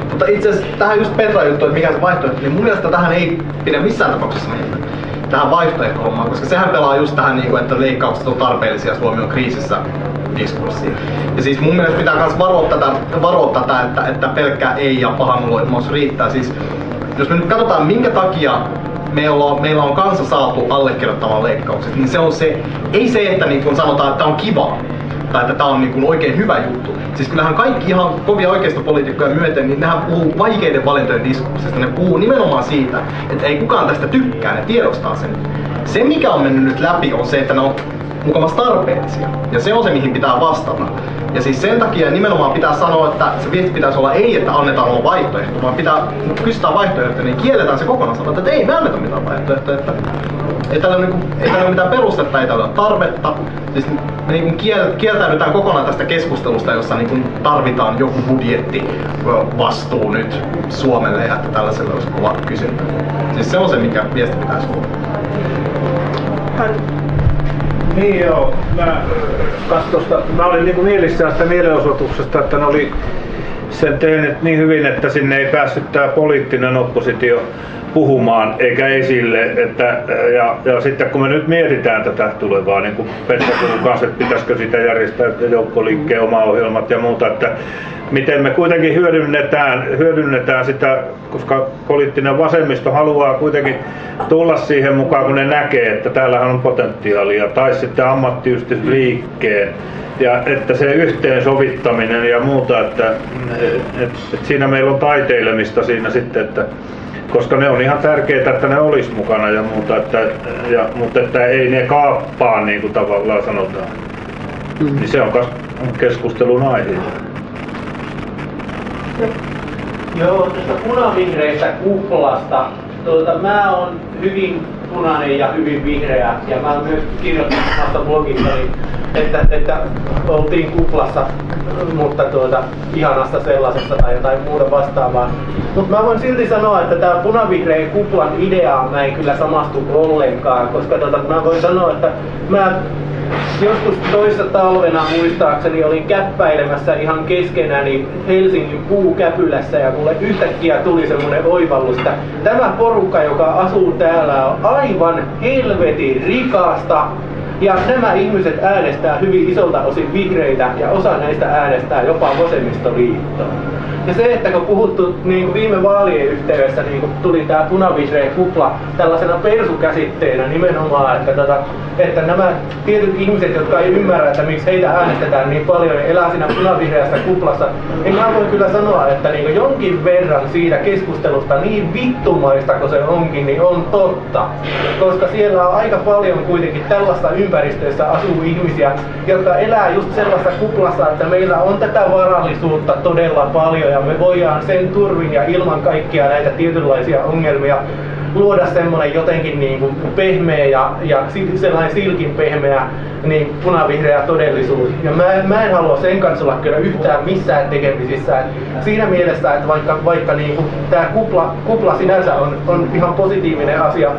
Speaker 3: Mutta itse asiassa tähän just Petra juttu, että mikä se vaihtoehto, niin mun mielestä tähän ei pidä missään tapauksessa mennä. Tähän vaihtoehto-hommaan, koska sehän pelaa just tähän, että leikkaukset on tarpeellisia, jos Suomi on kriisissä diskurssiin. Ja siis mun mielestä pitää myös varoa tätä, että pelkkää ei ja pahanuloisuus riittää. Siis, jos me nyt katsotaan, minkä takia meillä on kansa saatu allekirjoittamaan leikkaukset, niin se on se, ei se, että niin kun sanotaan, että tämä on kiva tai että tämä on niin kun oikein hyvä juttu. Siis kyllähän kaikki ihan kovia oikeistopoliitikkoja myöten, niin nehän puhuu vaikeiden valintojen diskurssista. Ne puhuu nimenomaan siitä, että ei kukaan tästä tykkää, ne tiedostaa sen. Se mikä on mennyt nyt läpi on se, että ne on mukamas tarpeellisia. Ja se on se, mihin pitää vastata. Ja siis sen takia nimenomaan pitää sanoa, että se viesti pitäisi olla ei, että annetaan olla vaihtoehto, vaan pitää kysytään vaihtoehtoja, niin kielletään se kokonaan. Sanotaan, että ei me anneta mitään vaihtoehtoja. Ei tällä ole mitään perustetta, ei tällä ole tarvetta. Siis me niin kieltäydytään kokonaan tästä keskustelusta, jossa niin tarvitaan joku budjetti vastuu nyt Suomelle ja että tällaisella olisi kova kysyntä. Siis se on se, mikä viesti pitäisi olla.
Speaker 6: Niin joo, mä olin niinku mielissään sitä mielenosoituksesta, että ne oli sen tehneet niin hyvin, että sinne ei päässyt tää poliittinen oppositio puhumaan eikä esille. Ja sitten kun me nyt mietitään tätä tulevaa, niin kuin Petra puhui kanssa, että pitäisikö sitä järjestää joukkoliikkeen oma ohjelmat ja muuta, että miten me kuitenkin hyödynnetään sitä, koska poliittinen vasemmisto haluaa kuitenkin tulla siihen mukaan, kun ne näkee, että täällähän on potentiaalia, tai sitten ammattiyhdistysliikkeen, ja että se yhteensovittaminen ja muuta, että siinä meillä on taiteilemista siinä sitten, että koska ne on ihan tärkeää, että ne olisi mukana ja muuta, mutta että ei ne kaappaa niin kuin tavallaan sanotaan. Niin se on keskustelun aihe.
Speaker 3: Joo, tästä punavihreistä kuplasta. Mä oon hyvin punainen ja hyvin vihreä ja mä myös kirjoitin omasta blogissani, että oltiin kuplassa, mutta ihanasta sellaisesta tai jotain muuta vastaavaa. Mutta mä voin silti sanoa, että tää punavihreän kuplan ideaan mä en kyllä samastu ollenkaan, koska mä voin sanoa, että mä joskus toissa talvena muistaakseni olin käppäilemässä ihan keskenäni Helsingin puukäpylässä ja mulle yhtäkkiä tuli semmonen oivallus, että tämä porukka, joka asuu täällä, on aivan helvetin rikasta, Ja nämä ihmiset äänestää hyvin isolta osin vihreitä ja osa näistä äänestää jopa vasemmistoliittoa. Ja se, että kun puhuttu niin viime vaalien yhteydessä niin tuli tämä punavihreä kupla tällaisena persukäsitteenä nimenomaan, että nämä tietyt ihmiset, jotka ei ymmärrä, että miksi heitä äänestetään niin paljon ja elää siinä punavihreässä kuplassa, niin mä voin kyllä sanoa, että niin jonkin verran siitä keskustelusta, niin vittumaista kuin se onkin, niin on totta. Koska siellä on aika paljon kuitenkin tällaista ympäristössä asuu ihmisiä, jotka elää just sellaista kuplassa, että meillä on tätä varallisuutta todella paljon ja me voidaan sen turvin ja ilman kaikkia näitä tietynlaisia ongelmia luoda semmoinen jotenkin niin kuin pehmeä ja sellainen silkin pehmeä niin punavihreä todellisuus. Ja mä en halua sen kanssa olla kyllä yhtään missään tekemisissä. Siinä mielessä, että vaikka niin kuin tämä kupla sinänsä on ihan positiivinen asia,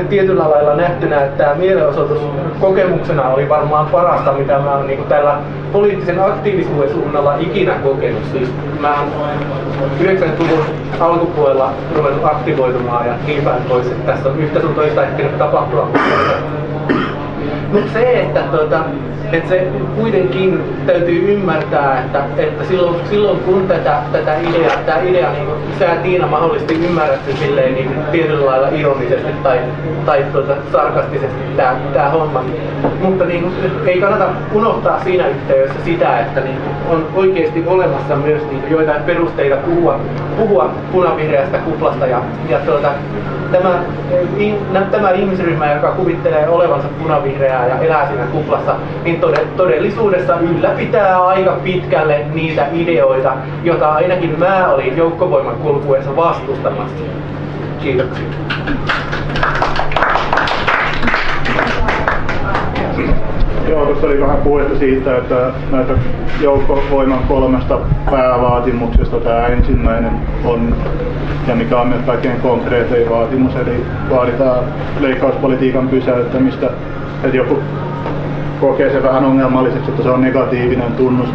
Speaker 3: tietyllä lailla nähtynä, että tämä mielenosoitus kokemuksena oli varmaan parasta, mitä mä oon niin tällä poliittisen aktiivisuuden suunnalla ikinä kokenut. Siis mä oon 90-luvun alkupuolella ruvennut aktivoitumaan ja niin päin pois, että tässä on yhtä sun toista ehtinyt tapahtua. Mutta se, että se kuitenkin täytyy ymmärtää, että silloin kun tätä idea niin sä Tiina mahdollisesti ymmärrätte silleen niin tietyllä lailla ironisesti tai sarkastisesti tää homma. Mutta niin, ei kannata unohtaa siinä yhteydessä sitä, että niin, on oikeasti olemassa myös niin, joitain perusteita puhua punavihreästä kuplasta ja tämä ihmisryhmä, joka kuvittelee olevansa punavihreää ja elää siinä kuplassa, niin todellisuudessa ylläpitää aika pitkälle niitä ideoita, joita ainakin mä olin joukkovoiman kulkuessa vastustamassa. Kiitoksia.
Speaker 6: Joo, tuossa oli vähän puhetta siitä, että näitä joukkovoiman 3 päävaatimuksesta tämä ensimmäinen on, ja mikä on myös kaikkein konkreettein vaatimus, eli vaaditaan leikkauspolitiikan pysäyttämistä. Että joku kokee se vähän ongelmalliseksi, että se on negatiivinen tunnus.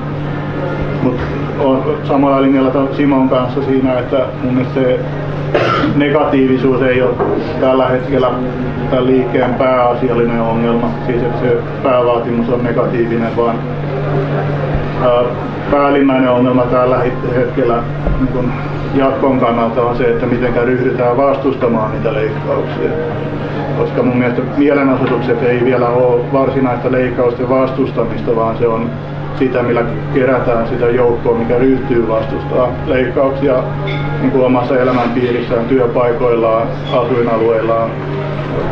Speaker 6: Mutta olen samalla linjalla Simon kanssa siinä, että mun mielestä se negatiivisuus ei ole tällä hetkellä tämän liikkeen pääasiallinen ongelma. Siis että se päävaatimus on negatiivinen, vaan päällimmäinen ongelma tällä hetkellä niin jatkon kannalta on se, että miten ryhdytään vastustamaan niitä leikkauksia. Koska mun mielestä mielenosoitukset ei vielä ole varsinaista leikkausten vastustamista, vaan se on sitä, millä kerätään sitä joukkoa, mikä ryhtyy vastustaa leikkauksia niin kuin omassa elämänpiirissään, työpaikoillaan, asuinalueillaan,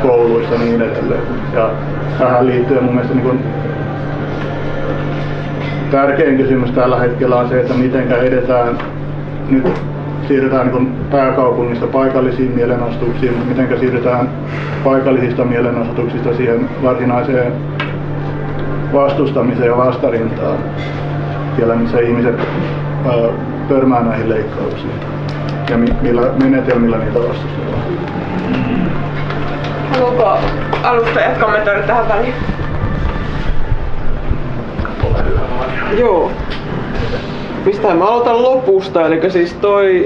Speaker 6: kouluissa ja niin edelleen. Ja tähän liittyen mun mielestä niin kuin tärkein kysymys tällä hetkellä on se, että miten edetään nyt. Siirrytään niin pääkaupungista paikallisiin mielenosoituksiin, mutta miten siirrytään paikallisista mielenosoituksista siihen varsinaiseen vastustamiseen ja vastarintaan, siellä missä ihmiset törmää näihin leikkauksiin ja millä menetelmillä niitä vastustetaan.
Speaker 1: Haluatko alustajat kommentoida tähän väliin? Joo. Mistä mä aloitan lopusta, eli siis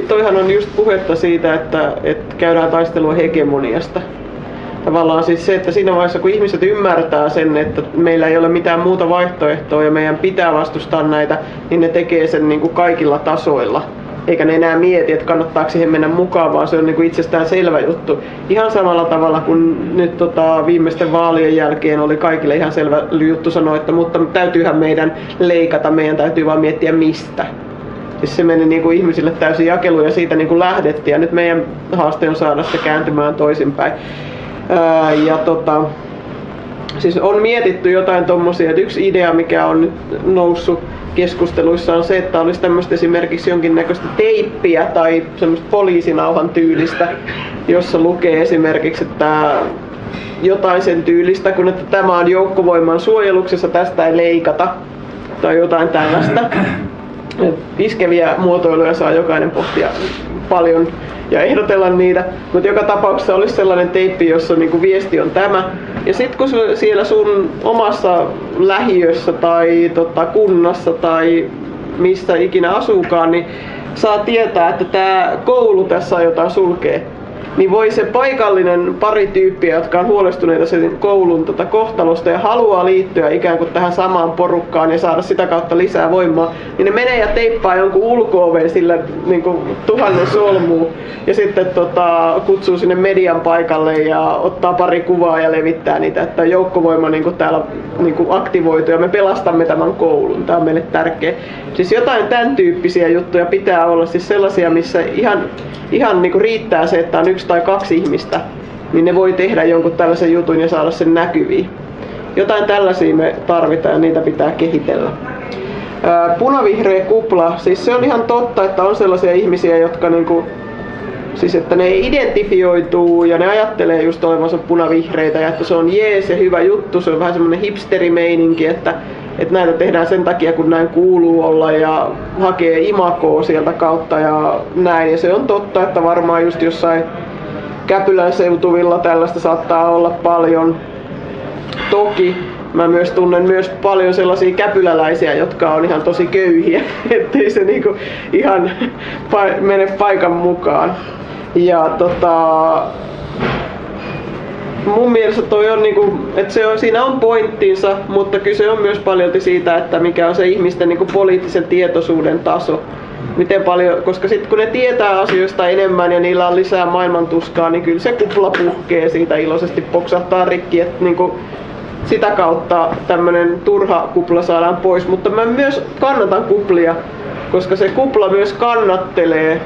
Speaker 1: toihan on just puhetta siitä, että käydään taistelua hegemoniasta. Tavallaan siis se, että siinä vaiheessa kun ihmiset ymmärtää sen, että meillä ei ole mitään muuta vaihtoehtoa ja meidän pitää vastustaa näitä, niin ne tekee sen niin kuin kaikilla tasoilla. Eikä ne enää mieti, että kannattaako siihen mennä mukaan, vaan se on niin kuin itsestään selvä juttu. Ihan samalla tavalla kuin nyt viimeisten vaalien jälkeen oli kaikille ihan selvä juttu sanoa, että mutta täytyyhän meidän leikata, meidän täytyy vaan miettiä mistä. Siis se meni niin kuin ihmisille täysin jakeluun ja siitä niin kuin lähdettiin ja nyt meidän haaste on saada se kääntymään toisinpäin. Siis on mietitty jotain tommosia, että yksi idea mikä on nyt noussut keskusteluissa on se, että olisi tämmöistä esimerkiksi jonkinnäköistä teippiä tai semmoista poliisinauhan tyylistä, jossa lukee esimerkiksi, että jotain sen tyylistä, kun että tämä on joukkovoiman suojeluksessa, tästä ei leikata tai jotain tällaista. Iskeviä muotoiluja saa jokainen pohtia paljon ja ehdotella niitä, mutta joka tapauksessa olisi sellainen teippi, jossa niinku viesti on tämä. Ja sitten kun siellä sun omassa lähiössä tai kunnassa tai missä ikinä asuukaan, niin saa tietää, että tämä koulu tässä on jotain sulkee. niin voi se paikallinen pari tyyppiä, jotka on huolestuneita sen koulun kohtalosta ja haluaa liittyä ikään kuin tähän samaan porukkaan ja saada sitä kautta lisää voimaa, niin ne menee ja teippaa jonkun ulko-oven sillä niin kuin 1000 solmua ja sitten kutsuu sinne median paikalle ja ottaa pari kuvaa ja levittää niitä, että joukkovoima niin kuin täällä niin kuin aktivoituu ja me pelastamme tämän koulun. Tämä on meille tärkeä. Siis jotain tämän tyyppisiä juttuja pitää olla, siis sellaisia, missä ihan niin kuin riittää se, että on 1 tai 2 ihmistä, niin ne voi tehdä jonkun tällaisen jutun ja saada sen näkyviin. Jotain tällaisia me tarvitaan ja niitä pitää kehitellä. Punavihreä kupla, siis se on ihan totta, että on sellaisia ihmisiä, jotka niinku, siis että ne identifioituu ja ne ajattelee just olevansa punavihreitä ja että se on jees ja hyvä juttu, se on vähän semmoinen hipsterimeininki, että näitä tehdään sen takia, kun näin kuuluu olla ja hakee imagoa sieltä kautta ja näin. Ja se on totta, että varmaan just jossain Käpylän seutuvilla tällaista saattaa olla paljon. Toki mä myös tunnen myös paljon sellaisia käpyläläisiä, jotka on ihan tosi köyhiä, ettei se niinku ihan mene paikan mukaan. Ja mun mielestä toi on niinku, että siinä on pointtinsa, mutta kyse on myös paljolti siitä, että mikä on se ihmisten niinku poliittisen tietoisuuden taso. Miten paljon, koska sitten kun ne tietää asioista enemmän ja niillä on lisää maailmantuskaa, niin kyllä se kupla puhkee siitä iloisesti, poksahtaa rikki, että niinku sitä kautta tämmönen turha kupla saadaan pois. Mutta mä myös kannatan kuplia, koska se kupla myös kannattelee.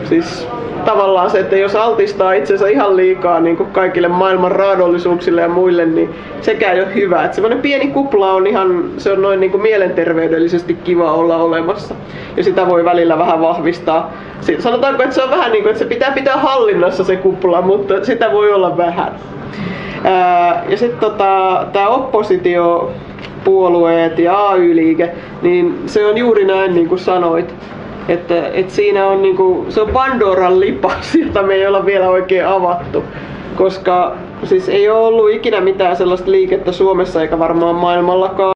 Speaker 1: Siis tavallaan se, että jos altistaa itsensä ihan liikaa niin kuin kaikille maailman raadollisuuksille ja muille, niin sekään ei ole hyvä. Että semmoinen pieni kupla on ihan, se on noin niin kuin mielenterveydellisesti kiva olla olemassa. Ja sitä voi välillä vähän vahvistaa. Sanotaanko, että se on vähän niin kuin, että se pitää hallinnassa se kupla, mutta sitä voi olla vähän. Ja sitten tämä oppositiopuolueet ja AY-liike, niin se on juuri näin niin kuin sanoit. Että siinä on niinku, se on Pandoran lipas, jota me ei olla vielä oikein avattu, koska siis ei ole ollut ikinä mitään sellaista liikettä Suomessa eikä varmaan maailmallakaan,